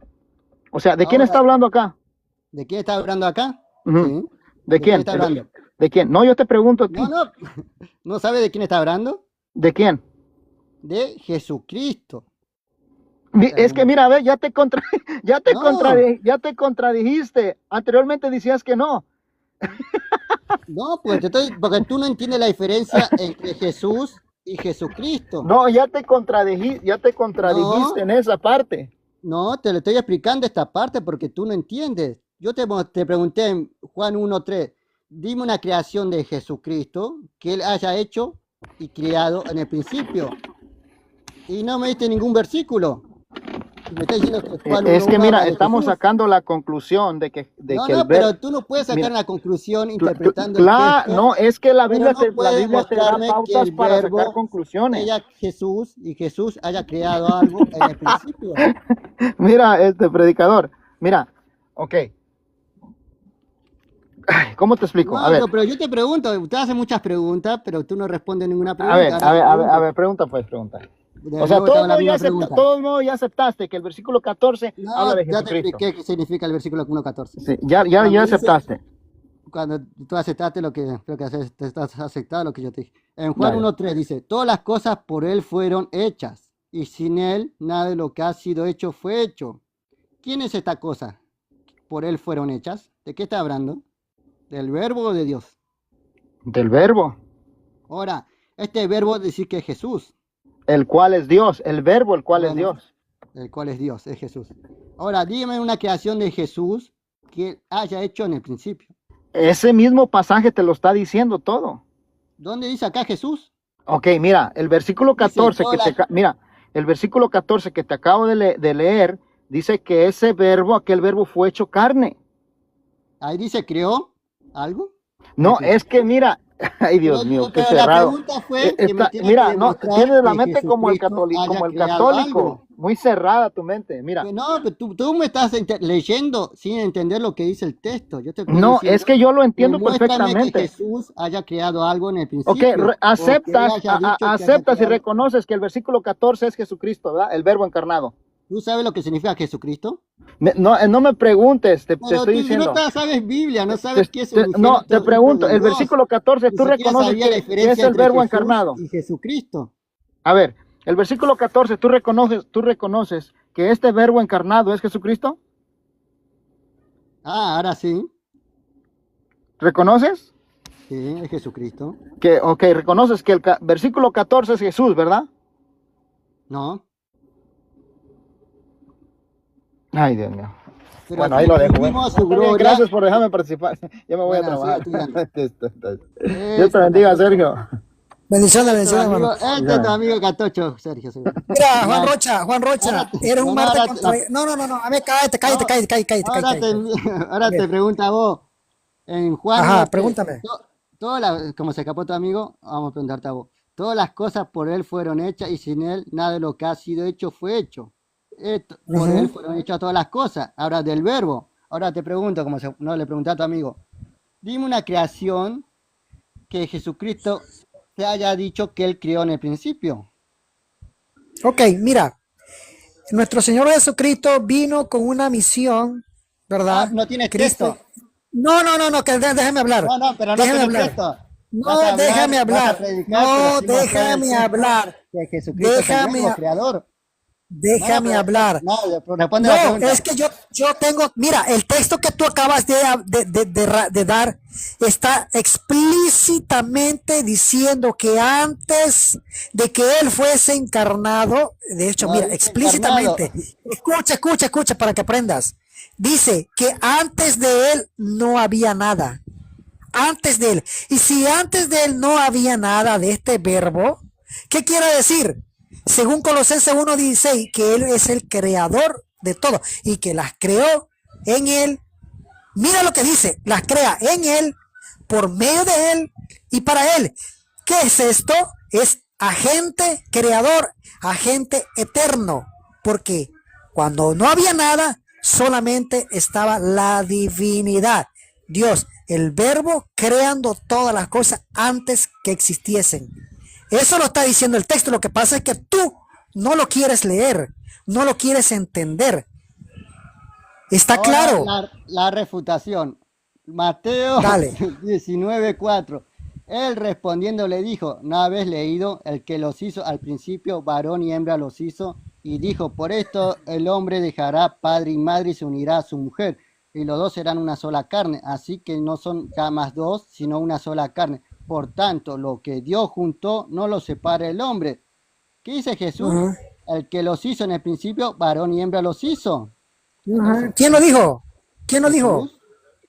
O sea, ¿de quién está Ahora, hablando acá? ¿de quién está hablando acá? Ujú. Sí. ¿De ¿De quién quién? está hablando? ¿De quién? No, yo te pregunto a ti. No, no. ¿No sabe de quién está hablando? ¿De quién? De Jesucristo. Es que mira, ve, ya te No, contradijiste. Anteriormente decías que no. no, pues porque tú no entiendes la diferencia entre Jesús y Jesucristo. No, ya te contradijiste No, en esa parte. no, te lo estoy explicando esta parte porque tú no entiendes. Yo te pregunté en Juan 1:3, dime una creación de Jesucristo que él haya hecho y creado en el principio. Y no me diste ningún versículo. Y me estás diciendo que Juan Es que 1:1 mira, habla de estamos Jesús. sacando la conclusión de que No, el no, verbo. pero tú no puedes sacar Mira, una conclusión interpretando el claro, texto, no, es que la pero Biblia no la puedes Biblia te da mostrarme que pautas el para sacar verbo conclusiones. sea Jesús y Jesús haya creado algo en el principio. Mira, predicador, mira, ok. Ay, ¿cómo te explico? A ver, No, pero yo te pregunto, usted hace muchas preguntas, pero tú no respondes ninguna a pregunta. ver, Ahora a ver, te a ver, a pregunto. ver, pregunta pues, pregunta. De O sea, nuevo te hago la misma pregunta. todos modos ya aceptaste que el versículo 14 habla No, de ya te Jesucristo. expliqué qué significa el versículo 1:14. Sí, ya Cuando dice, aceptaste. cuando tú aceptaste lo que creo que te estás aceptando lo que yo te dije. En Juan Dale. 1:3 dice, todas las cosas por él fueron hechas, y sin él nada de lo que ha sido hecho fue hecho. ¿Quién es esta cosa? Por él fueron hechas. ¿De qué está hablando? ¿Del verbo o de Dios? Del verbo, Ahora, este verbo decir que es Jesús, el cual es Dios, el verbo, el cual es bueno, Dios. el cual es Dios, es Jesús. Ahora, dime una creación de Jesús que haya hecho en el principio. Ese mismo pasaje te lo está diciendo todo. ¿Dónde dice acá Jesús? Ok, mira, el versículo Dice 14 todas que mira, el versículo 14 que te acabo de leer dice que ese verbo, aquel verbo fue hecho carne. Ahí dice, ¿creó algo? No, Ok. es que mira, ay Dios mío, qué Pero la cerrado. pregunta fue que me tienes que Mira, no, demostrar tienes la que mente como el Jesucristo haya creado católico, algo. muy cerrada tu mente, mira. Que no, pero tú me estás leyendo sin entender lo que dice el texto. Yo te estoy No, diciendo, es que yo lo entiendo demuéstrame que perfectamente. Jesús haya creado algo en el Ok, principio. O que él aceptas, haya dicho que haya aceptas y creado. reconoces que el versículo 14 es Jesucristo, ¿verdad? El verbo encarnado. ¿Tú sabes lo que significa Jesucristo? No me preguntes, te Pero estoy tú diciendo. no sabes Biblia, no sabes qué es un No, te unigénito pregunto, de el Dios. versículo 14, Ni tú siquiera reconoces sabía la que diferencia es el entre verbo Jesús encarnado. y Jesucristo. A ver, el versículo 14, ¿tú reconoces que este verbo encarnado es Jesucristo? Ah, ahora sí. ¿Reconoces? Sí, es Jesucristo. Ok, reconoces que el versículo 14 es Jesús, ¿verdad? No. Ay, Dios mío. Pero Bueno, ahí lo dejo. vimos Bueno. su Está bien, gloria. gracias por dejarme participar. Ya me voy a Bueno, trabajar. sigue estudiando. Dios te bendiga, Sergio. Bendiciones, Este bendiciones, hermano. es tu amigo Catocho, Sergio. Seguro. Mira, Juan Ya, Rocha, ahora eres un bueno, Marte ahora contra... No, a ver, cállate. ahora te pregunta a vos. En Juan Ajá, 1:3, pregúntame. como se escapó tu amigo, vamos a preguntarte a vos. Todas las cosas por él fueron hechas y sin él nada de lo que ha sido hecho fue hecho. Por él fueron hechas todas las cosas. Ahora del verbo. Ahora te pregunto, no le pregunté a tu amigo. Dime una creación que Jesucristo te haya dicho que él creó en el principio. Ok, mira, nuestro Señor Jesucristo vino con una misión, ¿verdad? Ah, no tienes Cristo. texto. No, que déjame hablar. No, pero no Déjame tienes hablar. texto. No, Vas a hablar, déjame vas a hablar. predicar, No, pero sin mostrar el déjame texto hablar. que Jesucristo es el Déjame, verbo creador. déjame hablar. No, responde la No, pregunta. es que yo tengo, mira, el texto que tú acabas de dar está explícitamente diciendo que antes de que él fuese encarnado, de hecho, No, mira, dice explícitamente, escucha para que aprendas. Dice que antes de él no había nada. Antes de él. Y si antes de él no había nada de este verbo, ¿qué quiere decir? según Colosenses 1:16, que Él es el creador de todo y que las creó en Él. Mira lo que dice, las crea en Él, por medio de Él y para Él. ¿Qué es esto? Es agente creador, agente eterno, porque cuando no había nada, solamente estaba la divinidad. Dios, el verbo creando todas las cosas antes que existiesen. Eso lo está diciendo el texto. Lo que pasa es que tú no lo quieres leer, no lo quieres entender. Está Ahora claro. la refutación. Mateo Dale. 19:4. Él respondiendo le dijo, ¿no habéis leído? El que los hizo al principio, varón y hembra los hizo, y dijo, por esto el hombre dejará padre y madre y se unirá a su mujer, y los dos serán una sola carne, así que no son ya más dos, sino una sola carne. Por tanto, lo que Dios juntó, no lo separe el hombre. ¿Qué dice Jesús? Ajá. El que los hizo en el principio, varón y hembra los hizo. Ajá. ¿Quién lo dijo? ¿Quién lo dijo? Jesús.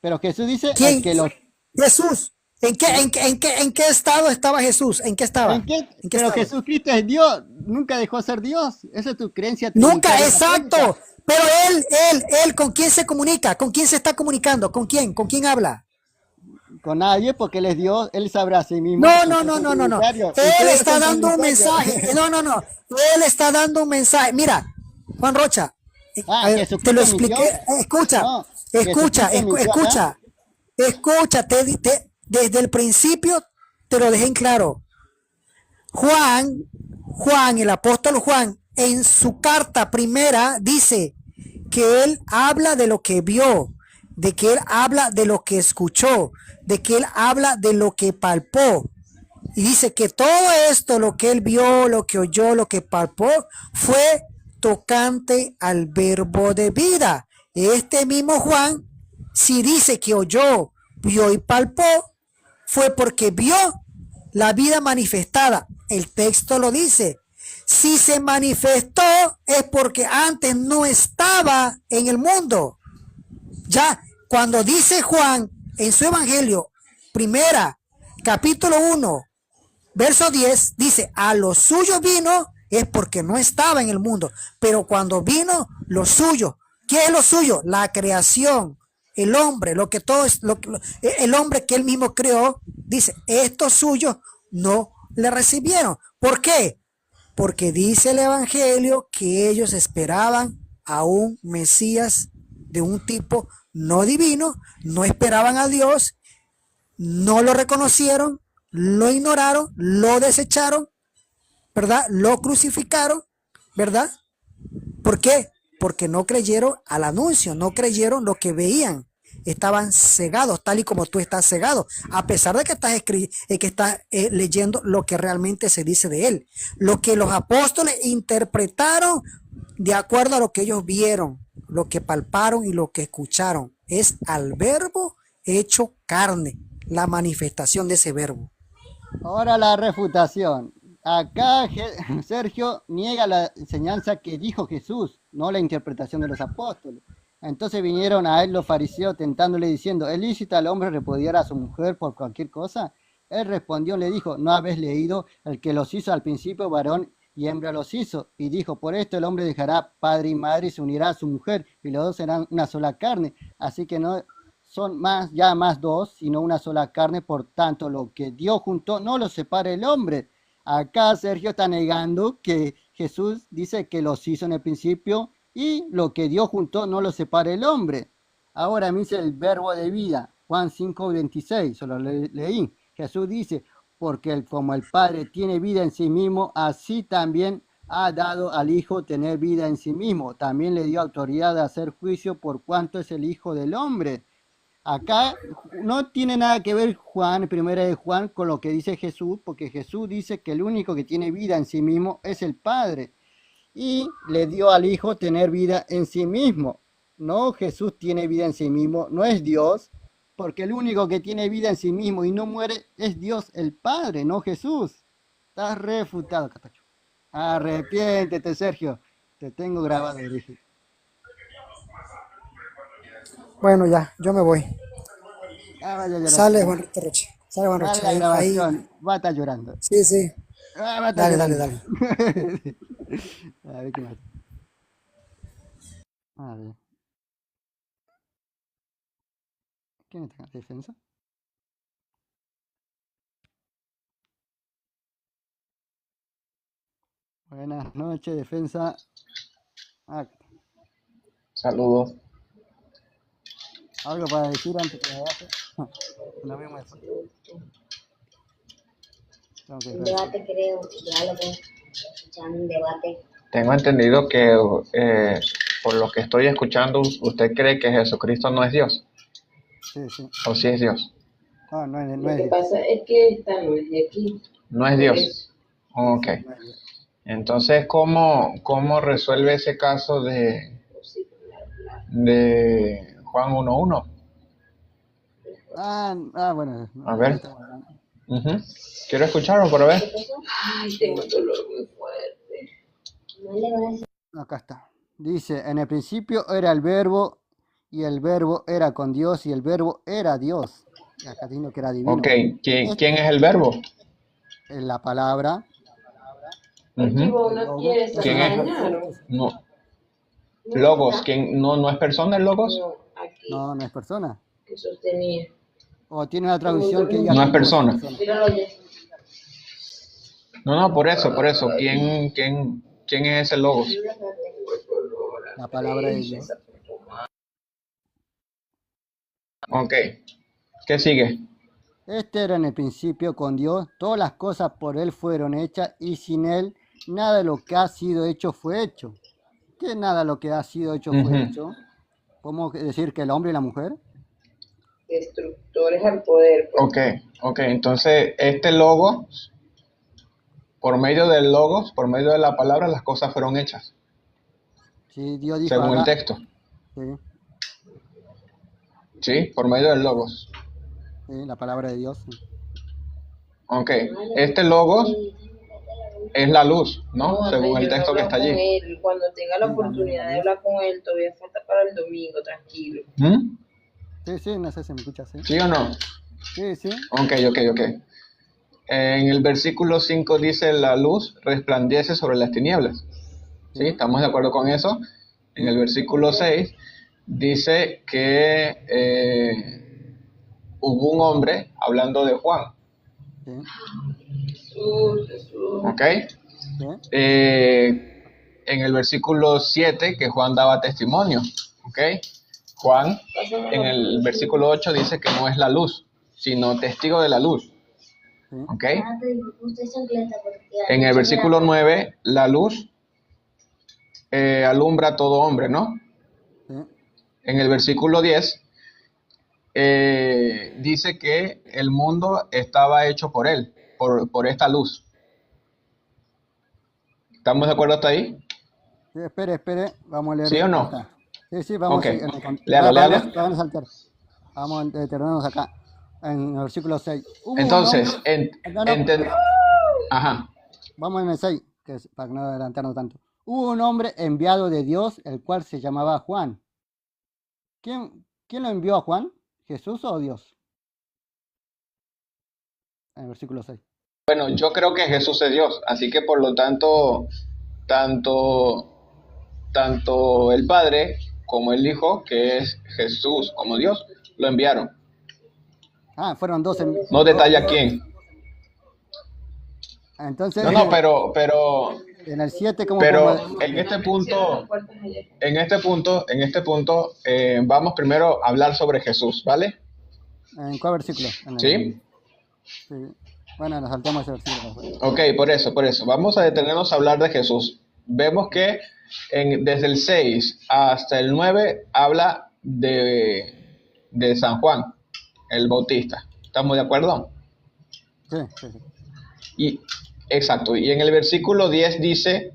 Pero Jesús dice, ¿Quién? el que los... Jesús. ¿En qué estado estaba Jesús? ¿En qué estaba? ¿En qué? ¿En qué Pero estado? Jesucristo es Dios, nunca dejó de ser Dios. Esa es tu creencia Nunca, trinitaria exacto. católica. Pero él, ¿con quién se comunica? ¿Con quién se está comunicando? ¿Con quién? ¿Con quién habla? Con nadie, porque Él es Dios, Él sabrá a sí mismo. No, porque no, ustedes no, son no, no, no. trinitarios. Él Ustedes está son dando un trinitarios. mensaje. No, no, no. Él está dando un mensaje. Mira, Juan Rocha, a ver, te Jesucristo lo mintió. expliqué. Escucha, No, escucha, Jesucristo mintió acá. escucha. Desde el principio te lo dejé en claro. Juan, el apóstol Juan, en su carta primera dice que él habla de lo que vio, de que él habla de lo que escuchó, de que él habla de lo que palpó. Y dice que todo esto, lo que él vio, lo que oyó, lo que palpó, fue tocante al verbo de vida. Este mismo Juan, si dice que oyó, vio y palpó, fue porque vio la vida manifestada. El texto lo dice. Si se manifestó es porque antes no estaba en el mundo. Ya cuando dice Juan en su evangelio, primera, capítulo 1, verso 10, dice, a los suyos vino es porque no estaba en el mundo, pero cuando vino lo suyo, ¿qué es lo suyo? La creación, el hombre, lo que todo es, el hombre que él mismo creó, dice, estos suyos no le recibieron. ¿Por qué? Porque dice el evangelio que ellos esperaban a un Mesías de un tipo no divino, no esperaban a Dios, no lo reconocieron, lo ignoraron, lo desecharon, ¿verdad? Lo crucificaron, ¿verdad? ¿Por qué? Porque no creyeron al anuncio, no creyeron lo que veían. Estaban cegados, tal y como tú estás cegado, a pesar de que estás leyendo lo que realmente se dice de él. Lo que los apóstoles interpretaron de acuerdo a lo que ellos vieron, lo que palparon y lo que escucharon, es al verbo hecho carne, la manifestación de ese verbo. Ahora la refutación. Acá Sergio niega la enseñanza que dijo Jesús, no la interpretación de los apóstoles. Entonces vinieron a él los fariseos tentándole diciendo, ¿es lícito al hombre repudiar a su mujer por cualquier cosa? Él respondió, le dijo, ¿no habéis leído? El que los hizo al principio, varón y hembra los hizo. Y dijo, por esto el hombre dejará padre y madre y se unirá a su mujer, y los dos serán una sola carne. Así que no son ya más dos, sino una sola carne. Por tanto, lo que Dios juntó, no lo separe el hombre. Acá Sergio está negando que Jesús dice que los hizo en el principio, y lo que Dios juntó no lo separa el hombre. Ahora me dice el verbo de vida, Juan 5:26, solo leí. Jesús dice, porque como el Padre tiene vida en sí mismo, así también ha dado al Hijo tener vida en sí mismo. También le dio autoridad de hacer juicio por cuanto es el Hijo del hombre. Acá no tiene nada que ver Juan, primera de Juan, con lo que dice Jesús, porque Jesús dice que el único que tiene vida en sí mismo es el Padre. Y le dio al Hijo tener vida en sí mismo. No, Jesús tiene vida en sí mismo, no es Dios, porque el único que tiene vida en sí mismo y no muere es Dios el Padre, no Jesús. Estás refutado, Catacho. Arrepiéntete, Sergio. Te tengo grabado, dije. Bueno, ya, yo me voy. Ah, vaya, Sale Juan Rocha. Sale Juan Rocha. la grabación, va a estar llorando. Sí, sí. Mátale, Dale, dale. dale. A ver qué más. A ver. ¿Quién está en defensa? Buenas noches, defensa. Ah, Saludos. algo para decir antes que debate. Nos vemos después. Tengo que Un ver. debate creo, diálogo, escuchando un debate. Tengo entendido que por lo que estoy escuchando, usted cree que Jesucristo no es Dios, Sí, sí. o sí es Dios. No, no es, no Lo es que Dios. pasa es que esta no es de aquí. No es Por Dios. eso. Ok. Sí, no es Dios. Entonces, ¿cómo resuelve ese caso de Juan 1:1? Bueno. A ver. Quiero escucharlo para ver. Ay, tengo dolor muy fuerte. No le vas a decir Acá está. Dice, en el principio era el verbo, y el verbo era con Dios, y el verbo era Dios. Y acá dice que era divino. Ok. ¿Quién es el verbo? Es la palabra. Aquí vos no Logos. quieres ¿Quién es? dañar. No. Logos. ¿Quién? ¿No es persona el Logos? No, aquí, No, no es persona. que sostenía. O tiene una traducción que diga No es que persona. Míralo ya. No, por eso. ¿Quién es ese Logos? La palabra de Dios. Ok. ¿Qué sigue? Este era en el principio con Dios, todas las cosas por Él fueron hechas, y sin Él nada de lo que ha sido hecho fue hecho. ¿Qué nada de lo que ha sido hecho fue Ujú. hecho? ¿Podemos decir que el hombre y la mujer? Destructores al poder. Pues. Ok. Entonces, este Logos, por medio del Logos, por medio de la palabra, las cosas fueron hechas, Sí, Dios dijo, según el haga- texto. sí, ¿Sí? Por medio del Logos. sí, la palabra de Dios. Sí. Ok. Este Logos es la luz, ¿no? No, Según el yo no texto que hablo está con allí. él. Cuando tenga la oportunidad de hablar con él, todavía falta para el domingo, tranquilo. ¿Mm? Sí, no sé si me escuchas, ¿sí? ¿Sí o no? Sí. Ok. En el versículo 5 dice, la luz resplandece sobre las tinieblas. ¿Sí? ¿Estamos de acuerdo con eso? En el versículo 6 dice que hubo un hombre, hablando de Juan, Sí, Jesús. ¿ok? sí. En el versículo 7 que Juan daba testimonio, ¿ok? Juan en el versículo 8 dice que no es la luz, sino testigo de la luz, ¿ok? usted es chancleta porque En el versículo 9, la luz alumbra a todo hombre, ¿no? Sí. En el versículo 10 dice que el mundo estaba hecho por él, por esta luz. ¿Estamos de acuerdo hasta ahí? Sí, espere, vamos a leer. ¿Sí o no? Acá. Sí, vamos Ok. a seguir en el campo. Léalo. Vamos a saltar. Vamos a detenernos acá, en el versículo 6. Entonces, ajá. Vamos en el 6, que es para no adelantarnos tanto. Hubo un hombre enviado de Dios, el cual se llamaba Juan. ¿Quién lo envió a Juan? ¿Jesús o Dios? En el versículo 6. Bueno, yo creo que Jesús es Dios, así que por lo tanto, tanto el Padre como el Hijo, que es Jesús como Dios, lo enviaron. Fueron dos. No detalla quién. Entonces, No, pero en el 7, ¿cómo Pero podemos- en este punto, vamos primero a hablar sobre Jesús, ¿vale? ¿En cuál versículo? ¿Sí? Sí. Bueno, nos saltamos ese versículo. Ok, por eso. Vamos a detenernos a hablar de Jesús. Vemos que desde el 6 hasta el 9 habla de San Juan, el Bautista. ¿Estamos de acuerdo? Sí. Exacto. Y en el versículo 10 dice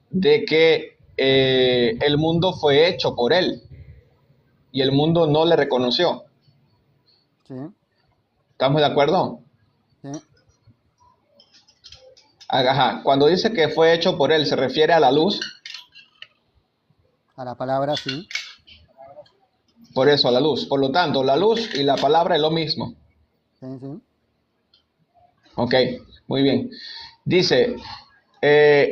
de que el mundo fue hecho por él y el mundo no le reconoció. Sí. ¿Estamos de acuerdo? Sí. Ajá. Cuando dice que fue hecho por él, ¿se refiere a la luz? A la palabra, sí. Por eso, a la luz. Por lo tanto, la luz y la palabra es lo mismo. Sí. Ok, muy bien. Dice,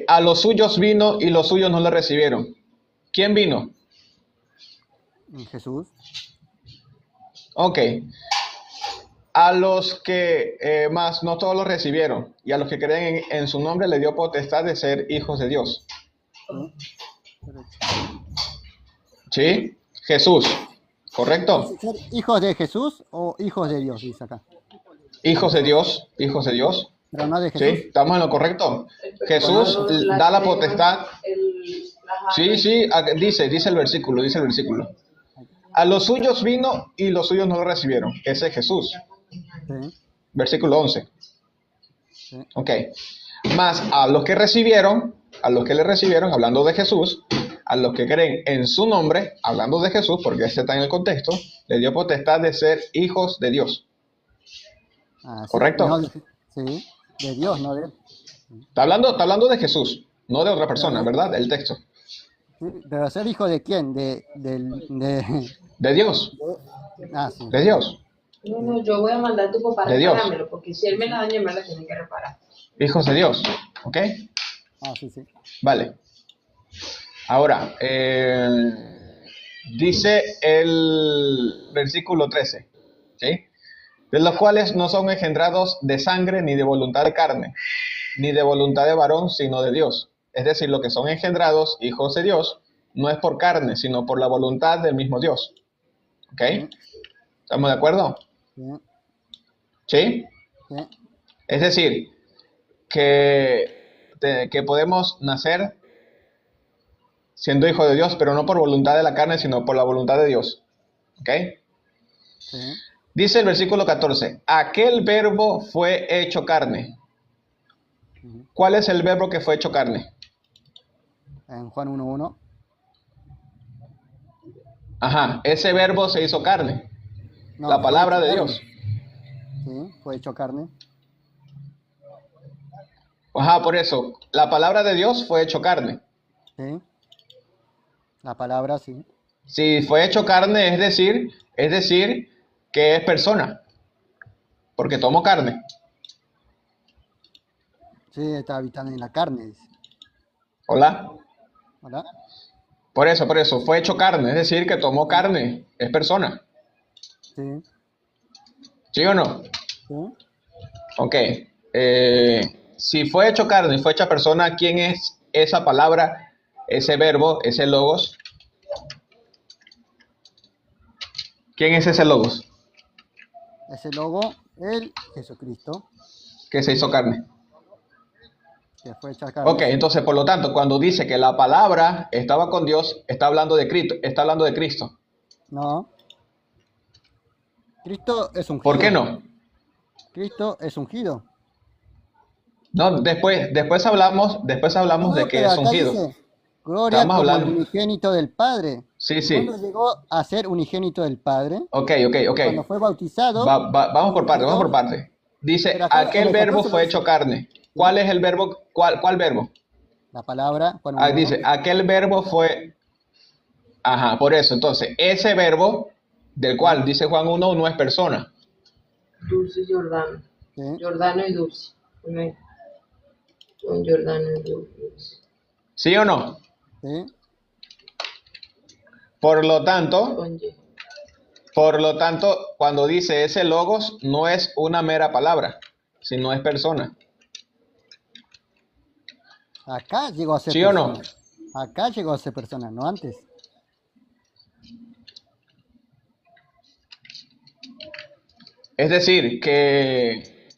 a los suyos vino y los suyos no le recibieron. ¿Quién vino? Jesús. Ok. A los que más no todos los recibieron, y a los que creen en su nombre le dio potestad de ser hijos de Dios. ¿Sí? Jesús, ¿correcto? ¿Ser hijos de Jesús o hijos de Dios? Dice acá. Hijos de Dios, hijos de Dios. Pero no de ¿Sí? Jesús. ¿Estamos en lo correcto? Jesús da la potestad. Sí, sí, dice el versículo, dice el versículo. A los suyos vino y los suyos no lo recibieron. Ese es Jesús. Sí. Versículo 11. Sí. Ok. Más a los que recibieron, a los que le recibieron, hablando de Jesús, a los que creen en su nombre, hablando de Jesús, porque ese está en el contexto, le dio potestad de ser hijos de Dios. Ah, sí. ¿Correcto? No, sí, de Dios, no de él. Está hablando de Jesús, no de otra persona, ¿verdad? El texto. Sí, pero ser hijo de quién? De Dios. Ah, sí. De Dios. No, yo voy a mandar a tu papá a De Dios. reparármelo, porque si él me la daña, me la tiene que reparar. Hijos de Dios. ¿Ok? Ah, sí, sí. Vale. Ahora, dice el versículo 13, ¿sí? De los cuales no son engendrados de sangre, ni de voluntad de carne, ni de voluntad de varón, sino de Dios. Es decir, lo que son engendrados, hijos de Dios, no es por carne, sino por la voluntad del mismo Dios. ¿Ok? ¿Estamos de acuerdo? Sí. ¿Sí? Sí. Es decir, que podemos nacer siendo hijo de Dios, pero no por voluntad de la carne, sino por la voluntad de Dios. ¿Ok? Sí. Dice el versículo 14, aquel verbo fue hecho carne. ¿Cuál es el verbo que fue hecho carne? En Juan 1:1. Ajá, ese verbo se hizo carne. No, La fue palabra hecho de carne. Dios. Sí, fue hecho carne. Ajá, por eso, la palabra de Dios fue hecho carne. Sí. La palabra, sí. Si fue hecho carne, es decir que es persona, porque tomó carne. Sí, está habitando en la carne, dice. Hola. ¿Verdad? Por eso, fue hecho carne, es decir que tomó carne, es persona. Sí. ¿Sí o no? Sí. Ok. Si fue hecho carne y fue hecha persona, ¿quién es esa palabra, ese verbo, ese logos? ¿Quién es ese logos? Ese logo, el Jesucristo, Que se hizo carne. que fue hecha carne. Ok, entonces por lo tanto, cuando dice que la palabra estaba con Dios, está hablando de Cristo, No. Cristo es ungido. ¿Por qué no? Cristo es ungido. No, después hablamos No, de que pero es acá ungido. dice, gloria Estamos como el hablando. unigénito del Padre. Sí, sí. ¿Cuándo llegó a ser unigénito del Padre? Ok. Cuando fue bautizado. Vamos por parte. Dice, Pero acá, en aquel el verbo 14 fue dice, hecho carne. ¿Cuál es el verbo? ¿Cuál verbo? la palabra. Juan Ah, 1:1. dice, aquel verbo fue... Ajá, por eso. Entonces, ese verbo, del cual dice Juan 1, no es persona. Dulce y Jordano. Sí. Jordano y Dulce. Amén. Con Jordano y Dulce. ¿Sí o no? Sí. Por lo tanto, Con Ye. cuando dice ese logos, no es una mera palabra, sino es persona. Acá llegó a ser ¿Sí o no? persona. Acá llegó a ser persona, no antes. Es decir, que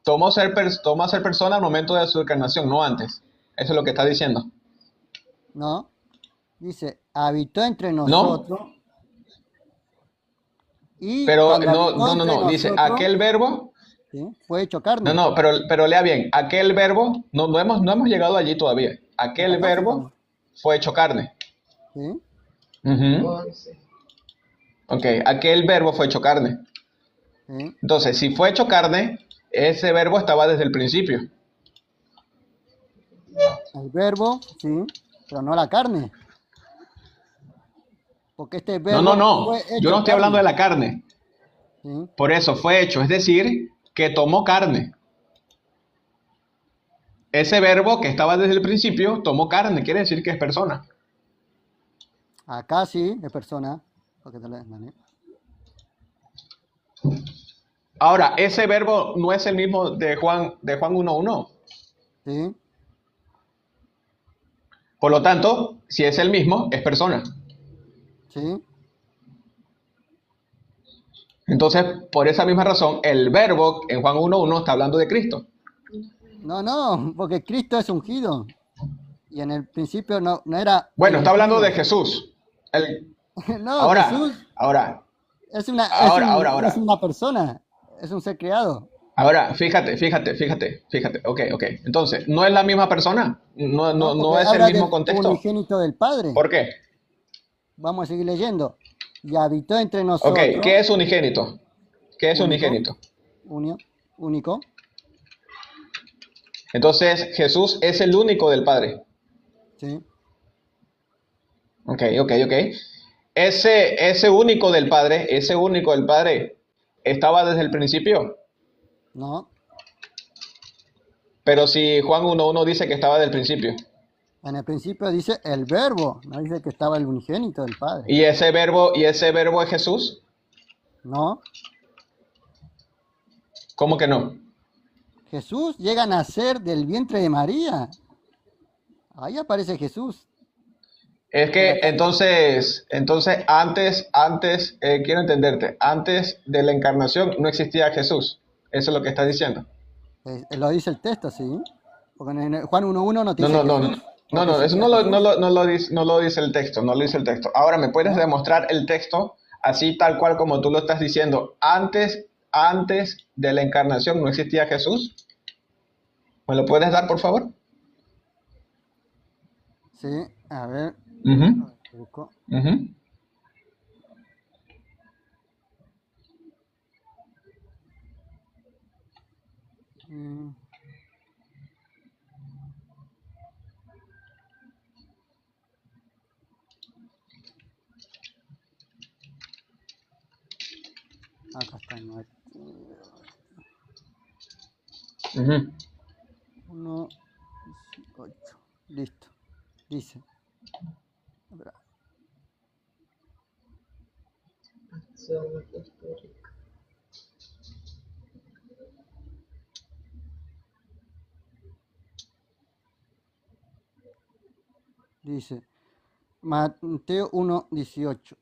tomó ser persona al momento de su encarnación, no antes. Eso es lo que está diciendo. No. Dice, habitó entre ¿No? nosotros. Y Pero cuando no, habitó entre dice nosotros, aquel verbo, ¿sí? Fue hecho carne. no, pero lea bien, aquel verbo, no hemos llegado allí todavía. Aquel El 14 verbo estamos. fue hecho carne. ¿Sí? Ujú. 11. Ok, aquel verbo fue hecho carne. ¿Sí? Entonces, si fue hecho carne, ese verbo estaba desde el principio. El verbo, sí, pero no la carne. Porque este verbo No, fue hecho yo no estoy hablando de la carne. ¿sí? Por eso fue hecho, es decir, que tomó carne. ese verbo que estaba desde el principio tomó carne, quiere decir que es persona. Acá sí, es persona. Ahora, ese verbo no es el mismo de Juan 1:1. Sí, Por lo tanto, si es el mismo, es persona. sí. Entonces, por esa misma razón, el verbo en Juan 1:1 está hablando de Cristo. No, porque Cristo es ungido. Y en el principio no era Bueno, el está hablando de ungido. Jesús. No, Ahora, Jesús ahora, es una, es ahora. una persona, es un ser creado. Ahora, fíjate. Ok. Entonces, ¿no es la misma persona? No, No porque es el habla mismo del contexto. unigénito del Padre. ¿Por qué? Vamos a seguir leyendo. Y habitó entre Ok, nosotros. ¿qué es unigénito? ¿Qué es Único. unigénito? Único. Entonces, Jesús es el único del Padre. Sí. Ok. Ese único del Padre, ¿estaba desde el principio? No. Pero si Juan 1:1 dice que estaba del principio. En el principio dice el verbo, no dice que estaba el unigénito del Padre. ¿Y ese verbo es Jesús? No. ¿Cómo que no? Jesús llega a nacer del vientre de María. Ahí aparece Jesús. Es que entonces antes, quiero entenderte, antes de la encarnación no existía Jesús. Eso es lo que está diciendo. Lo dice el texto, sí. Porque en Juan 1:1 no te No, dice no, Jesús. no, eso no lo dice el texto, no lo dice el texto. Ahora, ¿me puedes demostrar el texto así tal cual como tú lo estás diciendo? Antes de la encarnación no existía Jesús. ¿Me lo puedes dar, por favor? Sí, a ver. Ujú, Busco. ujú. Mm. Acá está. Ujú. 1, 8. Listo. Dice. Dice. Mateo 1:18.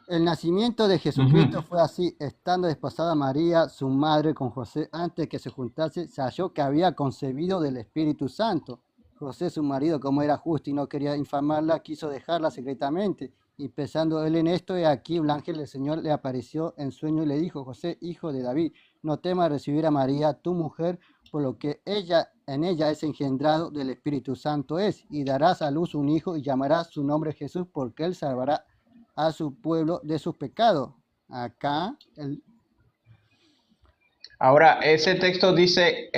El nacimiento de Jesucristo fue así, estando desposada María, su madre, con José, antes que se juntase, se halló que había concebido del Espíritu Santo. José, su marido, como era justo y no quería infamarla, quiso dejarla secretamente. Y pensando él en esto, he aquí un ángel del Señor le apareció en sueño y le dijo: José, hijo de David, no temas recibir a María, tu mujer, por lo que en ella es engendrado del Espíritu Santo es, y darás a luz un hijo y llamarás su nombre Jesús, porque él salvará a su pueblo de sus pecados. Acá, Ahora, ese texto dice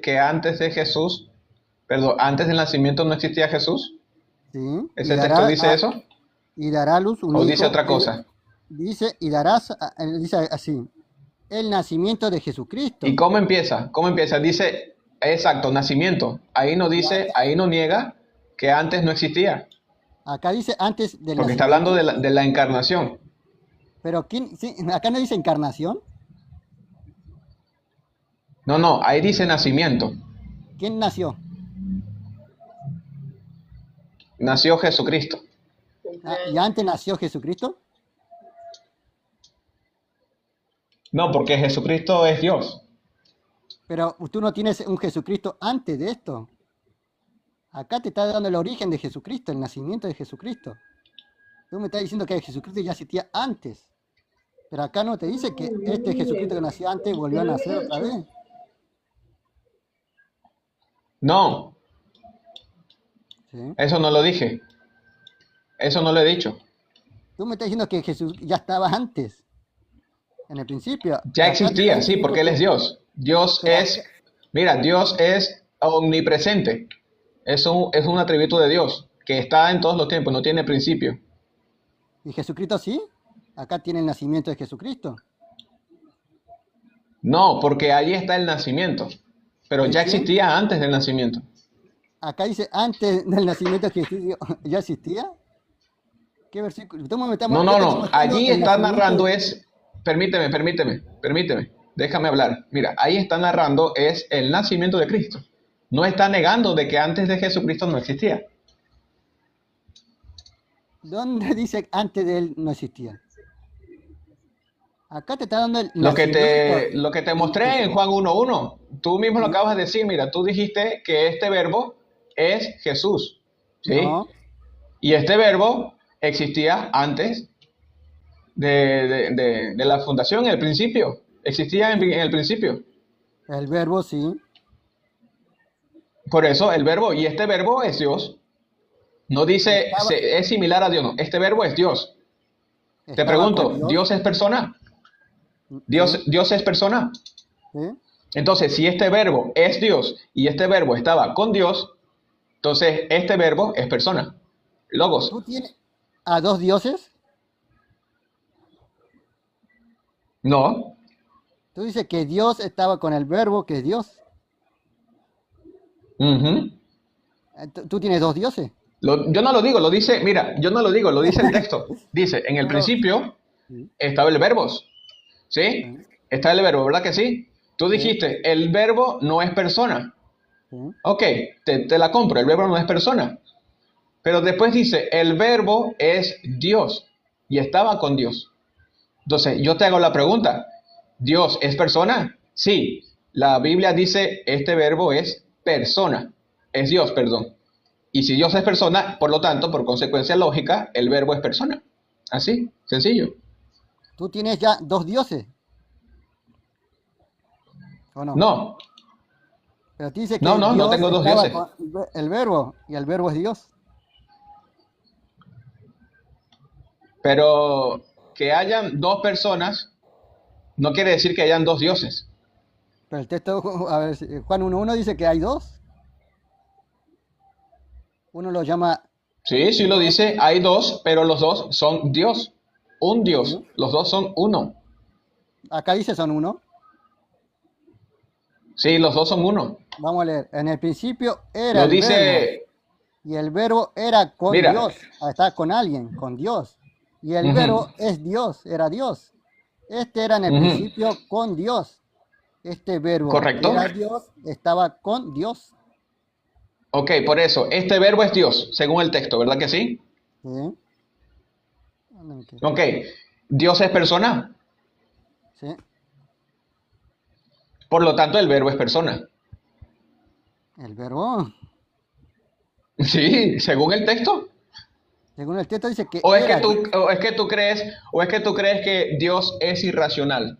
que antes del nacimiento no existía Jesús. ¿sí? ¿Ese texto dice eso? Y dará a luz un ¿O hijo. dice otra cosa? Dice, y darás, dice así, el nacimiento de Jesucristo. ¿Y cómo empieza? Dice, exacto, nacimiento. Ahí no dice, ahí no niega que antes no existía. Acá dice antes del Porque está nacimiento. hablando de la encarnación. Pero ¿quién? Sí, acá no dice encarnación. No, ahí dice nacimiento. ¿Quién nació? Nació Jesucristo. ¿Y antes nació Jesucristo? No, porque Jesucristo es Dios. Pero tú no tienes un Jesucristo antes de esto. Acá te está dando el origen de Jesucristo, el nacimiento de Jesucristo. Tú me estás diciendo que Jesucristo ya existía antes. Pero acá no te dice que este Jesucristo que nació antes volvió a nacer otra vez. No, ¿Sí? eso no lo dije. Eso no lo he dicho. Tú me estás diciendo que Jesús ya estaba antes, en el principio. Ya Acá te está existía, sí, diciendo porque Él es Dios. Dios es omnipresente. Es un atributo de Dios que está en todos los tiempos, no tiene principio. ¿Y Jesucristo sí? Acá tiene el nacimiento de Jesucristo. No, porque ahí está el nacimiento. Pero ¿De ya quién? existía antes del nacimiento. Acá dice antes del nacimiento que ya existía. ¿Qué versículo? No, Yo no, te estoy no. mostrando Allí el está nacimiento. narrando es, permíteme. Déjame hablar. Mira, ahí está narrando es el nacimiento de Cristo. No está negando de que antes de Jesucristo no existía. ¿Dónde dice antes de él no existía? Acá te está dando el Lo que nacimiento. lo que te Y mostré en Juan 1:1, tú mismo lo acabas de decir. Mira, tú dijiste que este verbo es Jesús, ¿sí? no, Y este verbo existía antes de la fundación, en el principio. Existía en el principio. el verbo sí. Por eso el verbo, y este verbo es Dios. No dice Estaba, es similar a Dios, no. Este verbo es Dios. Te estaba con pregunto, Dios. ¿Dios es persona? Sí, ¿Dios es persona? sí. Entonces, si este verbo es Dios y este verbo estaba con Dios, entonces este verbo es persona. Logos. ¿Tú tienes a dos dioses? No. Tú dices que Dios estaba con el verbo que es Dios. Ujú. ¿Tú tienes dos dioses? Yo no lo digo, lo dice, mira, yo no lo digo, lo dice el texto. Dice, en el Pero, principio sí, estaba el verbo, ¿sí? sí, Está el verbo, ¿verdad que sí? Tú sí, dijiste, el verbo no es persona. sí. Ok, te la compro, el verbo no es persona. Pero después dice, el verbo es Dios y estaba con Dios. Entonces, yo te hago la pregunta, ¿Dios es persona? Sí, la Biblia dice, este verbo es persona, es Dios, perdón. Y si Dios es persona, por lo tanto, por consecuencia lógica, el verbo es persona. Así, sencillo. ¿Tú tienes ya dos dioses o no? No, Pero te dice no, que no, no Dios tengo dos estaba dioses. con el verbo y el verbo es Dios. Pero que hayan dos personas no quiere decir que hayan dos dioses. Pero el texto, a ver, Juan 1:1 dice que hay dos. Uno lo llama Sí, sí lo Dios, dice, hay dos, pero los dos son Dios. Un Dios, ¿sí? los dos son uno. Acá dice son uno. Sí, los dos son uno. Vamos a leer. En el principio era Lo el verbo dice, y el verbo era con mira, Dios. Está con alguien, con Dios. Y el verbo ujú, es Dios, era Dios. Este era en el ujú, principio con Dios. Este verbo que ¿correcto? era Dios estaba con Dios. Ok, por eso, este verbo es Dios, según el texto, ¿verdad que sí? ¿Sí? ¿Dónde me quedé? Ok, ¿Dios es persona? ¿Sí? Por lo tanto, el verbo es persona. El verbo, Sí, según el texto. según el texto, dice que ¿O es que era tú, Dios. o es que tú crees que Dios es irracional?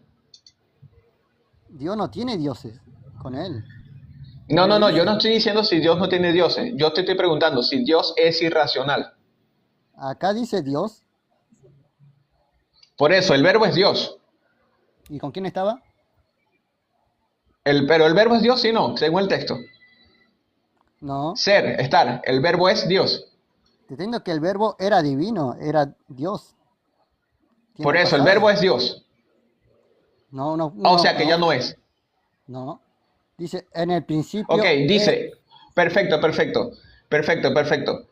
Dios no tiene dioses con él. No, No no, lo no, yo no dice. estoy diciendo si Dios no tiene dioses. Yo te estoy preguntando si Dios es irracional. Acá dice Dios. Por eso, el verbo es Dios. ¿Y con quién estaba? Pero el verbo es Dios, sí, no, según el texto. No. Ser, estar, el verbo es Dios. Te estoy diciendo que el verbo era divino, era Dios. Por Tiempo eso, el pasado. verbo es Dios. No, no, O no, sea que ya no, no es. no. Dice, en el Ok, principio, dice, perfecto.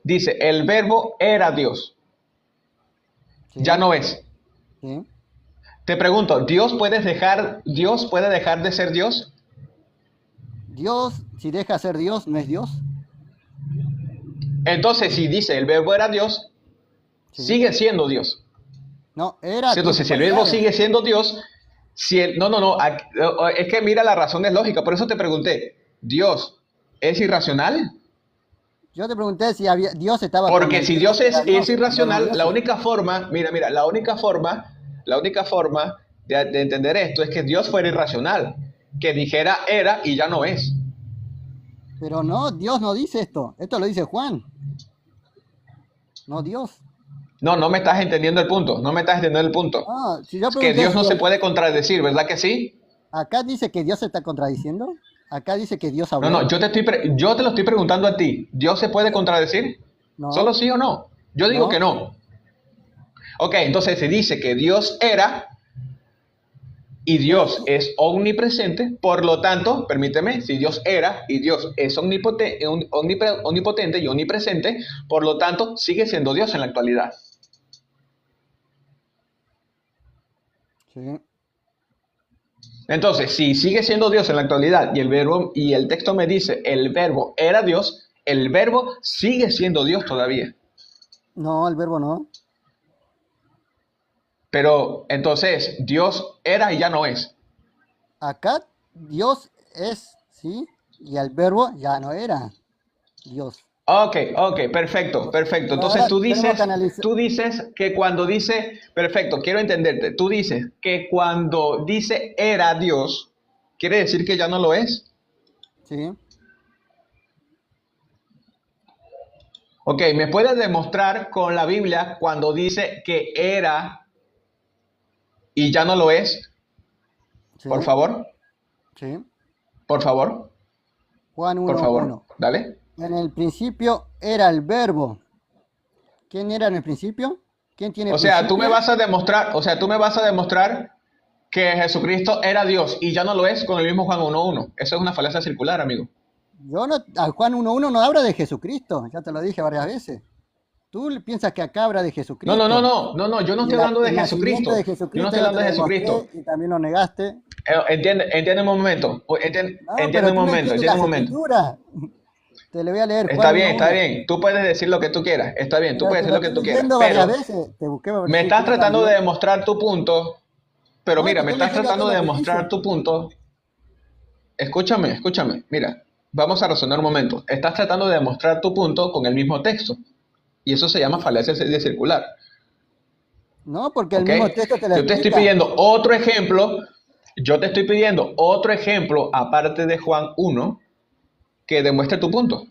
Dice, el verbo era Dios. Ya sí, no es. sí. Te pregunto, Dios puede dejar de ser Dios? Dios, si deja ser Dios, ¿no es Dios? Entonces, si dice el verbo era Dios, Sí. sigue siendo Dios. No, era ¿Cierto? tiempo Si el verbo pasado. sigue siendo Dios, no, es que mira, la razón es lógica, por eso te pregunté, ¿Dios es irracional? Yo te pregunté si Dios estaba con Porque el si verbo Dios que era es Dios, no los irracional, la dioses. única forma, mira, la única forma de entender esto es que Dios fuera irracional, que dijera era y ya no es. Pero no, Dios no dice esto. Esto lo dice Juan, no Dios. No me estás entendiendo el punto, no me estás entendiendo el punto. Ah, si yo Es que pregunté Dios no si se puede contradecir, ¿verdad que sí? acá dice que Dios se está contradiciendo. Acá dice que Dios No, habló. yo te lo estoy preguntando a ti. ¿Dios se puede contradecir? No, ¿Solo sí o no? Yo digo no, que no. Ok, entonces se dice que Dios era y Dios es omnipresente, por lo tanto, permíteme, si Dios era y Dios es omnipotente y omnipresente, por lo tanto, sigue siendo Dios en la actualidad. Sí. Entonces, si sigue siendo Dios en la actualidad y el verbo y el texto me dice el verbo era Dios, el verbo sigue siendo Dios todavía. No, el verbo no. Pero entonces, Dios era y ya no es. Acá Dios es, ¿sí? Y el verbo ya no era Dios. Ok, perfecto. Entonces Ahora tenemos que analizar. tú dices que cuando dice, perfecto, quiero entenderte. Tú dices que cuando dice era Dios, ¿quiere decir que ya no lo es? Sí. Ok, ¿me puedes demostrar con la Biblia cuando dice que era y ya no lo es? Sí. Por favor, Sí. por favor, Juan por 1:1. favor, dale. En el principio era el verbo. ¿Quién era en el principio? ¿Quién tiene O sea, principio? tú me vas a demostrar que Jesucristo era Dios y ya no lo es con el mismo Juan 1:1. Eso es una falacia circular, amigo. Yo no, al Juan 1:1 no habla de Jesucristo, ya te lo dije varias veces. Tú piensas que acá habla de Jesucristo. No, yo no Y estoy hablando de el nacimiento Jesucristo. de Yo no Jesucristo estoy ya hablando te de lo demostré Jesucristo. y también lo negaste. Entiende un momento. No, Entiende pero un tú no momento, entiendes entiende un las momento. escrituras. Te le voy a leer Está Juan bien, 1:1. está bien. Tú puedes decir lo que tú quieras. Está bien, tú Pero puedes te decir lo lo que estoy tú quieras. leyendo varias Pero veces. Te busqué me estás versículos tratando de también. demostrar tu punto. Pero No, mira, te me estoy estás leyendo acá tratando de lo que dice. demostrar tu punto. Escúchame. Mira, vamos a razonar un momento. Estás tratando de demostrar tu punto con el mismo texto. Y eso se llama falacia de circular. No, porque el ¿Ok? mismo texto te lo Yo te estoy explica. pidiendo otro ejemplo. Yo te estoy pidiendo otro ejemplo, aparte de Juan 1, que demuestre tu punto.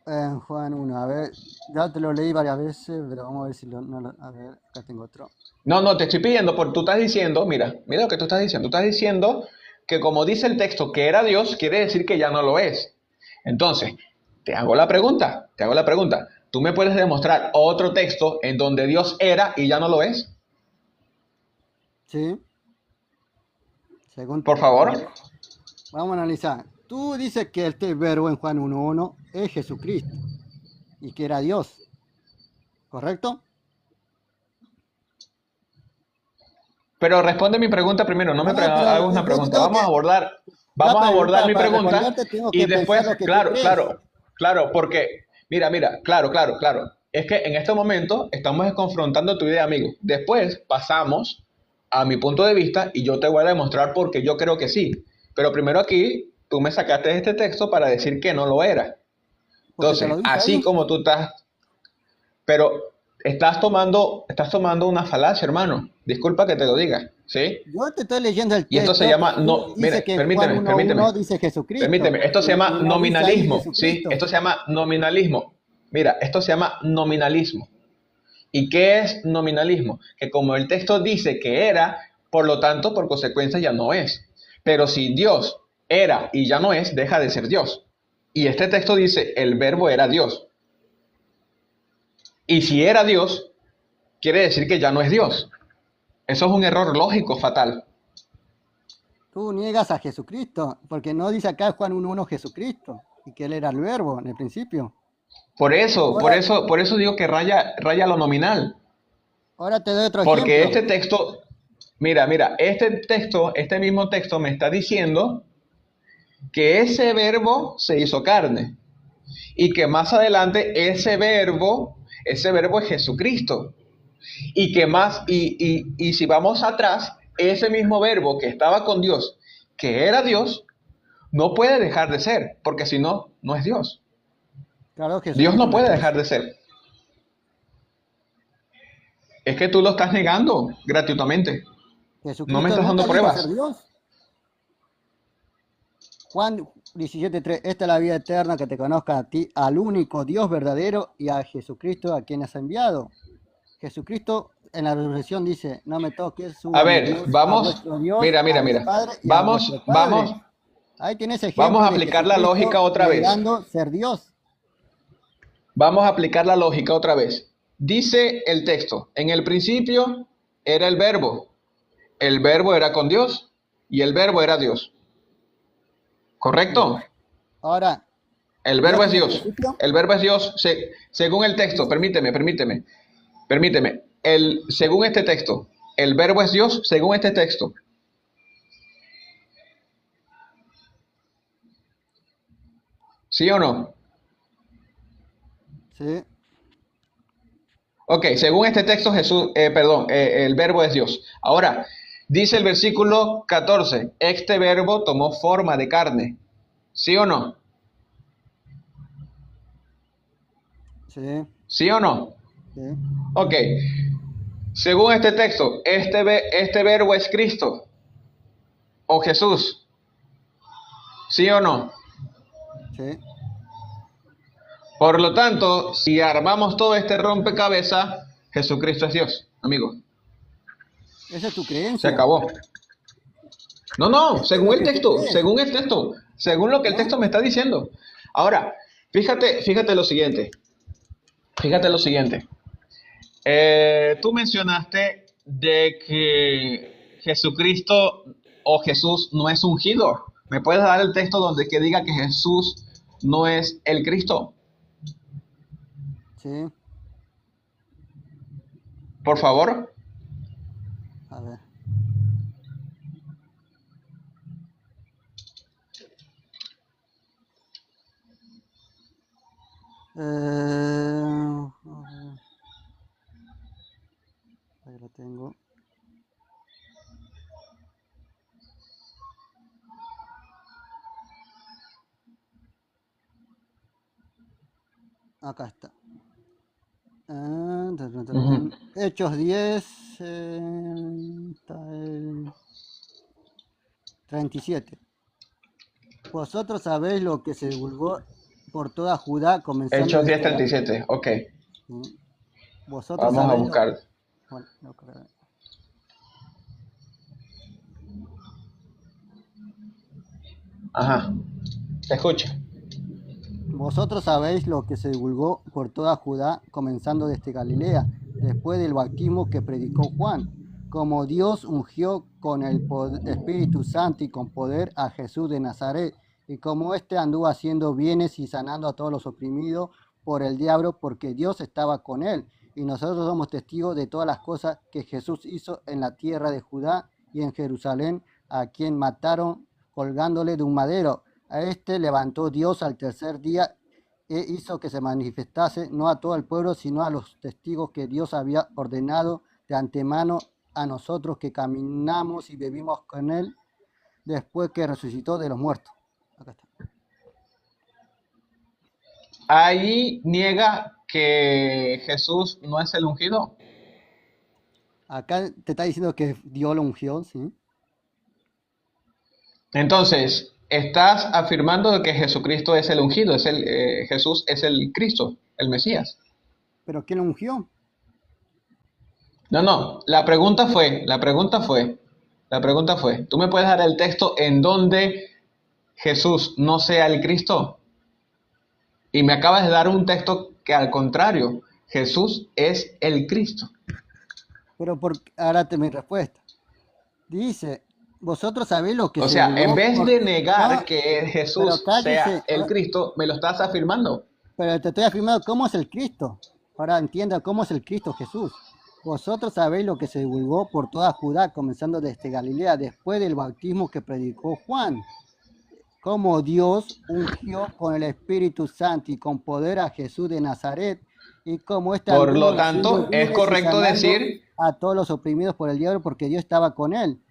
En Juan 1, a ver, ya te lo leí varias veces, pero vamos a ver si a ver, acá tengo otro. No, te estoy pidiendo, porque tú estás diciendo, mira lo que tú estás diciendo. Tú estás diciendo que como dice el texto que era Dios, quiere decir que ya no lo es. Entonces, te hago la pregunta. ¿Tú me puedes demostrar otro texto en donde Dios era y ya no lo es? Sí, según, Por a ver, favor. vamos a analizar. Tú dices que este verbo en Juan 1:1 es Jesucristo y que era Dios, ¿correcto? Pero responde mi pregunta primero, no me No, pero hagas una entonces pregunta. Vamos a para, abordar mi para pregunta responderte tengo y que pensar después, lo que tú claro, crees. porque, mira, claro. Es que en este momento estamos confrontando tu idea, amigo. Después pasamos a mi punto de vista y yo te voy a demostrar por qué yo creo que sí. Pero primero aquí, tú me sacaste este texto para decir que no lo era. Porque te Entonces, lo dice así ahí. como tú estás, pero estás tomando una falacia, hermano. Disculpa que te lo diga, ¿sí? Yo te estoy leyendo el Y esto se texto. llama, Tú mira, dices que en Juan 1:1 dice Jesucristo. esto se llama Y no dice ahí nominalismo, ¿sí? Jesucristo. Esto se llama nominalismo. Mira, esto se llama nominalismo. ¿Y qué es nominalismo? Que como el texto dice que era, por lo tanto, por consecuencia ya no es. Pero si Dios era y ya no es, deja de ser Dios. Y este texto dice, el verbo era Dios. Y si era Dios, quiere decir que ya no es Dios. Eso es un error lógico fatal. Tú niegas a Jesucristo, porque no dice acá Juan 1:1 Jesucristo, y que él era el verbo en el principio. Por Ahora, eso digo que raya lo nominal. ahora te doy otro Porque ejemplo. este texto, mira, este mismo texto me está diciendo que ese verbo se hizo carne y que más adelante ese verbo es Jesucristo y que y si vamos atrás, ese mismo verbo que estaba con Dios, que era Dios, no puede dejar de ser, porque si no, no es Dios. Claro, Dios Jesucristo no no puede es dejar de ser. Es que tú lo estás negando gratuitamente. No me Jesucristo estás dando nunca dijo ser pruebas. Dios. Juan 17:3, esta es la vida eterna, que te conozca a ti, al único Dios verdadero y a Jesucristo a quien has enviado. Jesucristo en la resurrección dice, no me toques, suba A mi ver, Dios, a vamos, vuestro Dios, mira, a mi Padre y a vuestro Padre. Ahí tienes vamos ejemplo a de aplicar la Jesucristo lógica otra vez. negando ser Dios. Vamos a aplicar la lógica otra vez. Dice el texto, en el principio era el verbo era con Dios y el verbo era Dios. ¿Correcto? Ahora, El verbo es Dios. El verbo es Dios según el texto. Permíteme. Según este texto, el verbo es Dios según este texto. ¿Sí o no? sí, Ok, según este texto, el verbo es Dios. Ahora, dice el versículo 14, este verbo tomó forma de carne. ¿Sí o no? sí, ¿Sí o no? sí. Ok, según este texto, este verbo es Cristo o Jesús. ¿Sí o no? Sí. Por lo tanto, si armamos todo este rompecabezas, Jesucristo es Dios, amigo. Esa es tu Se creencia. acabó. No, según el ¿Qué texto, crees? según lo que el ¿No? texto me está diciendo. Ahora, fíjate lo siguiente. Tú mencionaste de que Jesucristo o Jesús no es ungido. ¿Me puedes dar el texto donde que diga que Jesús no es el Cristo? Sí, Por favor. a ver. Ahí lo tengo. Acá está. Ujú. Hechos 10, está el 37. Vosotros sabéis lo que se divulgó por toda Judá, comenzando Hechos desde la... 10:37. Ok, ¿sí? Vosotros vamos a sabéis lo... buscar. Bueno, no creo. Ajá, te escucho. Vosotros sabéis lo que se divulgó por toda Judá, comenzando desde Galilea, después del bautismo que predicó Juan, como Dios ungió con el Espíritu Santo y con poder a Jesús de Nazaret, y como éste anduvo haciendo bienes y sanando a todos los oprimidos por el diablo, porque Dios estaba con él. Y nosotros somos testigos de todas las cosas que Jesús hizo en la tierra de Judá y en Jerusalén, a quien mataron colgándole de un madero. A este levantó Dios al tercer día e hizo que se manifestase no a todo el pueblo, sino a los testigos que Dios había ordenado de antemano a nosotros que caminamos y vivimos con él después que resucitó de los muertos. Acá está. Ahí niega que Jesús no es el ungido. Acá te está diciendo que Dios lo ungió, ¿sí? Entonces, estás afirmando de que Jesucristo es el ungido, Jesús es el Cristo, el Mesías. ¿Pero quién lo ungió? No, la pregunta fue, ¿tú me puedes dar el texto en donde Jesús no sea el Cristo? Y me acabas de dar un texto que al contrario, Jesús es el Cristo. Pero ahora mi respuesta. Dice, vosotros sabéis lo que O se sea, divulgó en vez por... de negar No, que pero Jesús acá sea dice, el Cristo, me lo estás afirmando. pero te estoy afirmando cómo es el Cristo. Ahora entienda cómo es el Cristo Jesús. Vosotros sabéis lo que se divulgó por toda Judá, comenzando desde Galilea, después del bautismo que predicó Juan, como Dios ungió con el Espíritu Santo y con poder a Jesús de Nazaret, y como este Por anduvo lo haciendo tanto, es bienes y correcto sanando decir, a todos los oprimidos por el diablo, porque Dios estaba con él.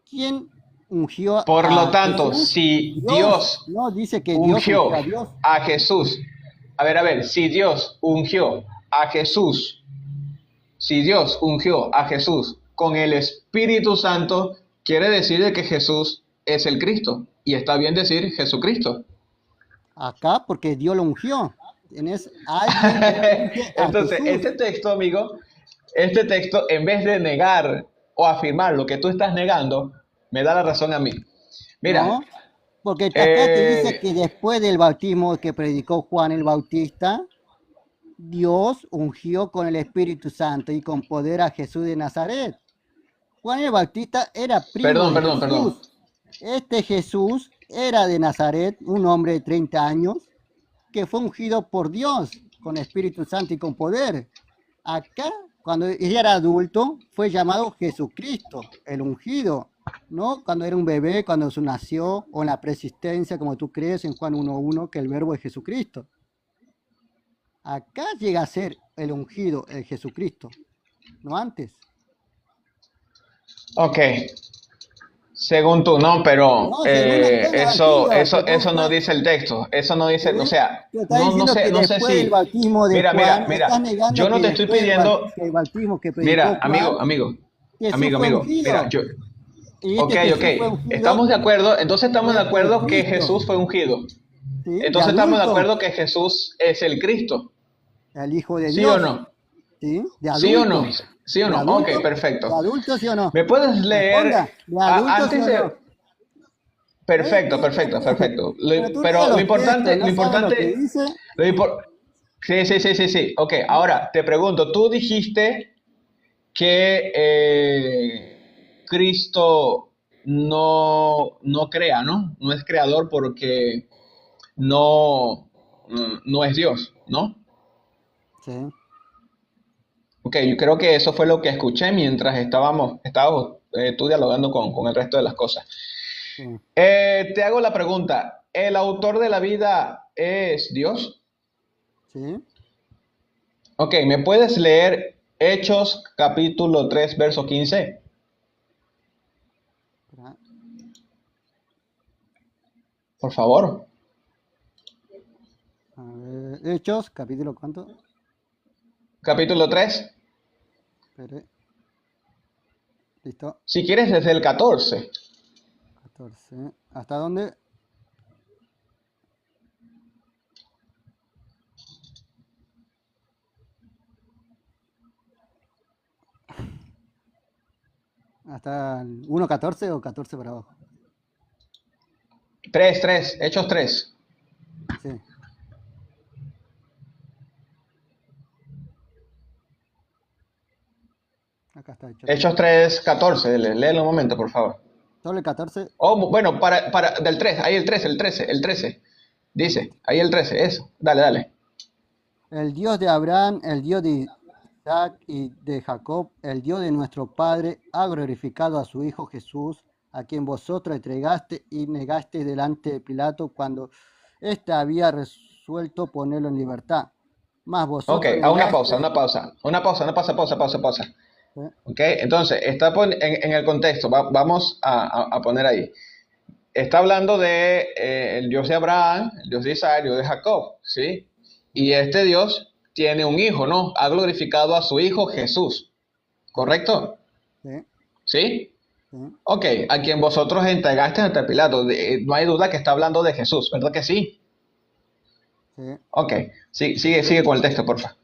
¿Quién ungió por lo a tanto, Jesús? si Dios. Dios No dice que Dios ungió ungió a Dios. a Jesús, a ver, si Dios ungió a Jesús, con el Espíritu Santo, quiere decir de que Jesús es el Cristo. Y está bien decir Jesucristo. Acá porque Dios lo ungió. Tienes alguien que unge a Entonces, Jesús. este texto, en vez de negar o afirmar lo que tú estás negando, me da la razón a mí. Mira, ¿No? Porque acá te dice que después del bautismo que predicó Juan el Bautista, Dios ungió con el Espíritu Santo y con poder a Jesús de Nazaret. Juan el Bautista era primo Perdón, de perdón, perdón. Jesús. Este Jesús era de Nazaret, un hombre de 30 años, que fue ungido por Dios con Espíritu Santo y con poder. Acá, cuando ella era adulto, fue llamado Jesucristo, el ungido, ¿no? Cuando era un bebé, cuando se nació, o en la preexistencia, como tú crees en Juan 1.1, que el verbo es Jesucristo. Acá llega a ser el ungido, el Jesucristo, no antes. Ok, según tú, no, pero No, según el texto eso, antiguo, eso, que eso no fue, dice el texto, eso no dice, o ¿sí? sea, Te está no diciendo sé, que no sé después del si, bautismo de mira, Juan, estás mira, negando yo no que te estoy después pidiendo, del bautismo que predicó mira, Juan, Jesús fue mira, ungido. Y ok, este Jesús fue estamos ungido de acuerdo, entonces estamos de fue por acuerdo que Cristo, Jesús fue ungido, ¿sí? De entonces estamos de adulto, acuerdo que Jesús es el Cristo, el Hijo de ¿sí o Dios, no? ¿sí? De ¿Sí o no? adulto, ¿Sí o de no? Ok, adulto, de perfecto. adulto, ¿sí o no? ¿Me puedes leer Responda, de adulto, ¿sí antes o no? de... Perfecto, perfecto, perfecto. Pero tú Pero lees lo los importante, textos, no sabes lo que dice. Sí, sí, sí, sí, sí. Ok, ahora te pregunto, tú dijiste que Cristo no crea, ¿no? No es creador porque no, no es Dios, ¿no? Sí, Ok, yo creo que eso fue lo que escuché mientras estábamos tú dialogando con el resto de las cosas. sí, Te hago la pregunta, ¿el autor de la vida es Dios? sí. Ok, ¿me puedes leer Hechos capítulo 3, verso 15? Espera. Por favor. A ver, Hechos, capítulo ¿cuánto? Capítulo 3. Espere. Listo. Si quieres desde el 14. 14. ¿Hasta dónde? ¿Hasta el 1.14 o 14 para abajo? 3, Hechos 3. Sí. Acá está Hechos 3. Hechos 3, 14. Léelo un momento, por favor. Solo el 14. Oh, bueno, del 3, ahí el 13. Dice, ahí el 13, eso. Dale. El Dios de Abraham, el Dios de Isaac y de Jacob, el Dios de nuestro Padre, ha glorificado a su Hijo Jesús, a quien vosotros entregaste y negaste delante de Pilato cuando éste había resuelto ponerlo en libertad. Mas Ok, vosotros una negaste. pausa. Ok, entonces, está en el contexto, vamos a poner ahí. Está hablando de el Dios de Abraham, el Dios de Isaac, el Dios de Jacob, ¿sí? Y este Dios tiene un hijo, ¿no? Ha glorificado a su hijo Jesús, ¿correcto? Sí, ¿Sí? sí, Ok, a quien vosotros entregaste ante Pilato. No hay duda que está hablando de Jesús, ¿verdad que sí? sí. Ok, sigue con el texto, por favor.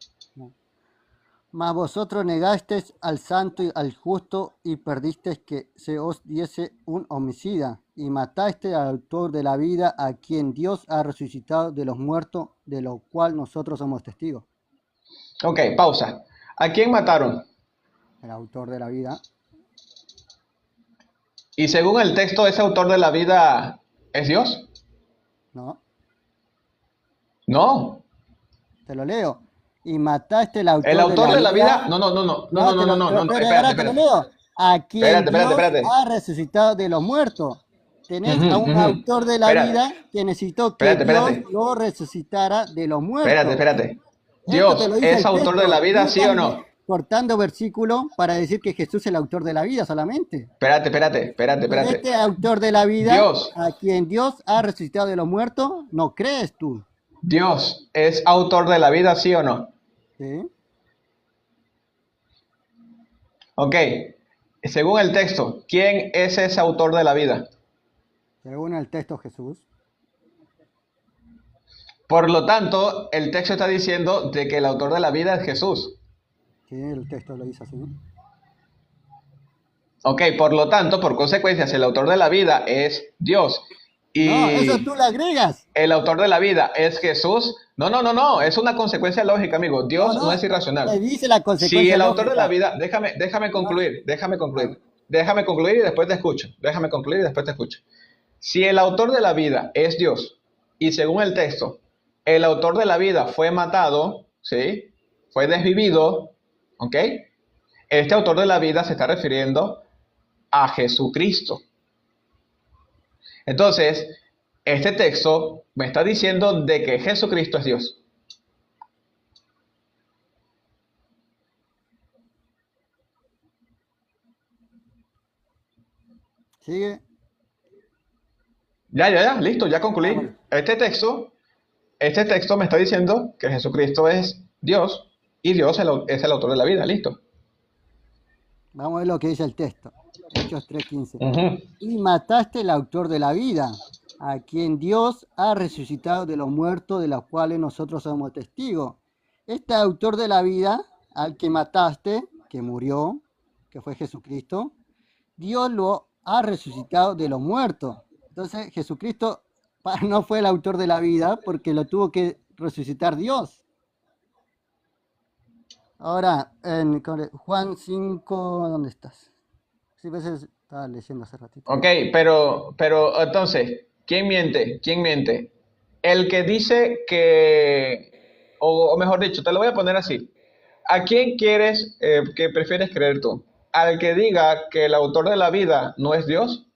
Mas vosotros negasteis al santo y al justo y perdisteis que se os diese un homicida y matasteis al autor de la vida, a quien Dios ha resucitado de los muertos, de lo cual nosotros somos testigos. Ok, pausa. ¿A quién mataron? El autor de la vida. Y según el texto, ¿ese autor de la vida es Dios? No, No. te lo leo. Y mataste al autor El autor de de la la vida. vida. No, Ahora te lo leo. A quien Dios ha resucitado de los muertos. Tenés a un autor de la vida que necesitó que Dios lo resucitara de los muertos. Espérate. Esto Dios te lo dice es el autor de texto. la vida, Tú ¿sí o estás no? cortando versículo para decir que Jesús es el autor de la vida solamente. Espérate. Este autor de la vida, Dios. a quien Dios ha resucitado de los muertos, ¿no crees tú? Dios es autor de la vida, ¿sí o no? ¿Sí? Ok. Según el texto, ¿quién es ese autor de la vida? Según el texto Jesús. Por lo tanto, el texto está diciendo de que el autor de la vida es Jesús. Sí, el texto lo dice así. Ok, por lo tanto, por consecuencia, si el autor de la vida es Dios y No, eso tú le agregas. el autor de la vida es Jesús, no, es una consecuencia lógica, amigo. Dios no es Te irracional. dice la consecuencia Si el autor de la lógica. vida, déjame concluir. déjame concluir y después te escucho. Déjame concluir y después te escucho. Si el autor de la vida es Dios, y según el texto, el autor de la vida fue matado, ¿sí? Fue desvivido, ¿ok? Este autor de la vida se está refiriendo a Jesucristo. Entonces, este texto me está diciendo de que Jesucristo es Dios. ¿Sigue? Ya, listo, ya Ah, concluí. bueno. Este texto me está diciendo que Jesucristo es Dios y Dios es el autor de la vida, listo. Vamos a ver lo que dice el texto. Hechos 3:15. Ujú. Y mataste el autor de la vida, a quien Dios ha resucitado de los muertos, de los cuales nosotros somos testigos. Este autor de la vida, al que mataste, que murió, que fue Jesucristo, Dios lo ha resucitado de los muertos. Entonces Jesucristo no fue el autor de la vida porque lo tuvo que resucitar Dios. Ahora, en Juan 5, ¿dónde estás? Sí, a veces estaba leyendo hace ratito. Ok, pero entonces, ¿quién miente? ¿Quién miente? El que dice que, o mejor dicho, te lo voy a poner así. ¿A quién quieres, que prefieres creer tú? ¿Al que diga que el autor de la vida no es Dios?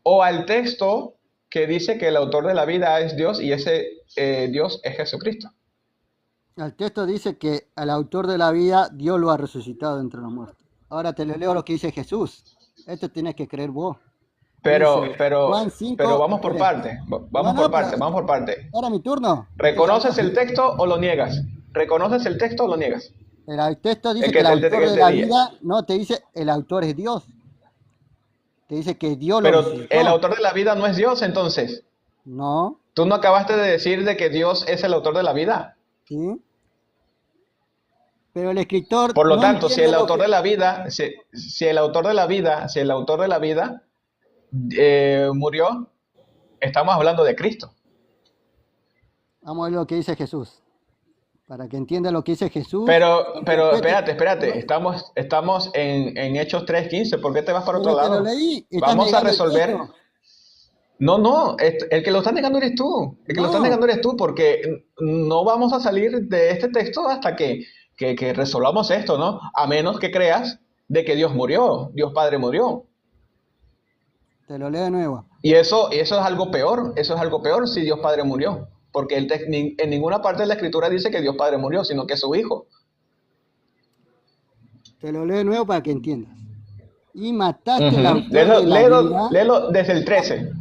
¿O al texto que dice que el autor de la vida es Dios y ese Dios es Jesucristo? El texto dice que al autor de la vida Dios lo ha resucitado entre los muertos. Ahora te lo leo lo que dice Jesús. Esto tienes que creer vos. Pero, Dice pero, Juan 5. pero vamos por Espera. partes, No, vamos no, por pero partes, vamos por partes. ahora mi turno. ¿Reconoces el texto o lo niegas? ¿Reconoces el texto o lo niegas? El texto dice El que que el te autor de la diga. vida, no, te dice el autor es Dios. Te dice que Dios lo Pero resucitó. el autor de la vida no es Dios, entonces. No, ¿Tú no acabaste de decir de que Dios es el autor de la vida? ¿sí? Pero el escritor Por lo no tanto, si entiende el lo autor que... de la vida, si el autor de la vida murió, estamos hablando de Cristo. Vamos a ver lo que dice Jesús. Para que entienda lo que dice Jesús. Pero interprete. espérate, estamos en Hechos 3:15, ¿por qué te vas para otro Pero te lo lado? leí, estás Vamos a negando el resolver. texto. No, el que lo está negando eres tú. El que lo está No, negando eres tú, porque no vamos a salir de este texto hasta que resolvamos esto, ¿no? A menos que creas de que Dios murió, Dios Padre murió. te lo leo de nuevo. Y eso es algo peor, eso es algo peor si Dios Padre murió, porque en ninguna parte de la Escritura dice que Dios Padre murió, sino que es su Hijo. Te lo leo de nuevo para que entiendas. Y mataste Ujú. al autor de la vida. Léelo desde el 13.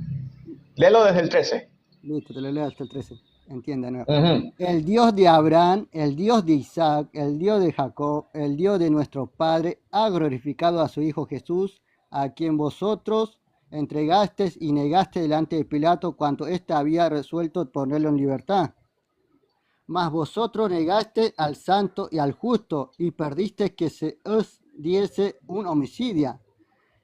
Léelo desde el 13. Listo, te lo leo hasta el 13. Entienda de nuevo. Ujú. El Dios de Abraham, el Dios de Isaac, el Dios de Jacob, el Dios de nuestro Padre, ha glorificado a su Hijo Jesús, a quien vosotros entregasteis y negaste delante de Pilato cuanto éste había resuelto ponerlo en libertad. Mas vosotros negaste al santo y al justo, y perdisteis que se os diese un homicidio.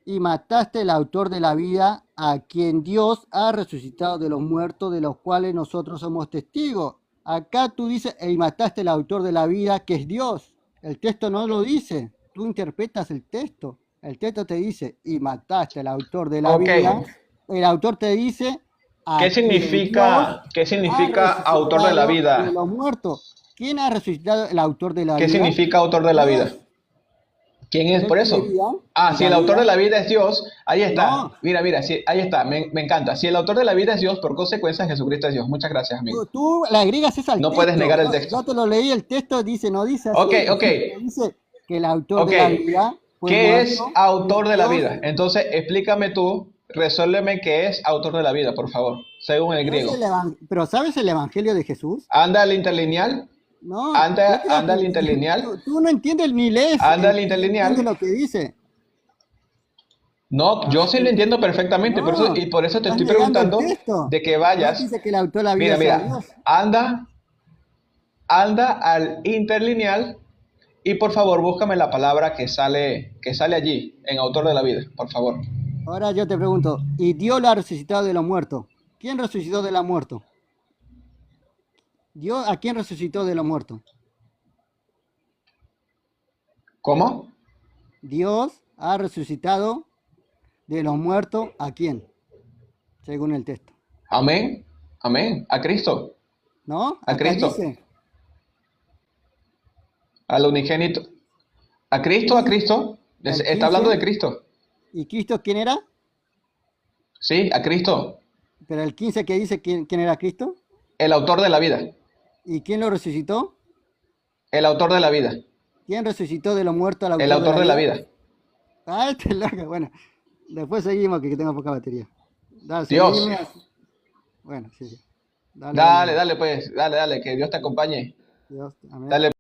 Y mataste al autor de la vida, a quien Dios ha resucitado de los muertos, de los cuales nosotros somos testigos. Acá tú dices, y mataste al autor de la vida, que es Dios. El texto no lo dice, tú interpretas el texto. El texto te dice, y mataste al autor de la Ok. vida. El autor te dice, a ¿Qué quien significa Dios ha autor de la resucitado vida? de los muertos. ¿Quién ha resucitado el autor de la ¿Qué vida? significa autor de la vida? Dios. ¿Quién es? Él Por eso. tiene vida, Si el autor de la vida es Dios, ahí está. No. Mira, sí, ahí está, me encanta. Si el autor de la vida es Dios, por consecuencia Jesucristo es Dios. Muchas gracias, amigo. Tú le agregas eso al No texto. puedes negar el texto. Yo te lo leí, el texto dice, no dice así. Ok. Dice que el autor Ok. de la vida fue ¿Qué es muerto, autor de la Dios. vida? Entonces, explícame tú, resuélveme qué es autor de la vida, por favor, según el griego. Pero ¿sabes el evangelio de Jesús? Anda al interlineal, No. anda yo te- al interlineal, Tú no entiendes ni lees. anda al No interlineal. entiendes lo que dice. No, yo sí lo entiendo perfectamente, por eso te estás estoy negando el preguntando texto. de que No vayas. dice que el autor de la vida sea Mira, Dios. anda al interlineal y por favor búscame la palabra que sale allí en autor de la vida, por favor. Ahora yo te pregunto, ¿y Dios lo ha resucitado de los muertos? ¿Quién resucitó de los muertos? ¿Dios a quién resucitó de los muertos? ¿Cómo? Dios ha resucitado de los muertos, ¿a quién? Según el texto. Amén. Amén. A Cristo. ¿No? A Acá Cristo. dice. Al unigénito. A Cristo, a Cristo. El Está hablando de 15. Cristo. ¿Y Cristo quién era? Sí, a Cristo. Pero el 15 que dice quién era Cristo. El autor de la vida. ¿Y quién lo resucitó? El autor de la vida. ¿Quién resucitó de los muertos al El autor autor de la vida. Ah, este es loco. Bueno, después seguimos que tengo poca batería. Dale, Dios. seguime. Bueno, sí. Dale, Dale, dale, pues. Dale, dale. Que Dios te acompañe. Dios, amén. Dale.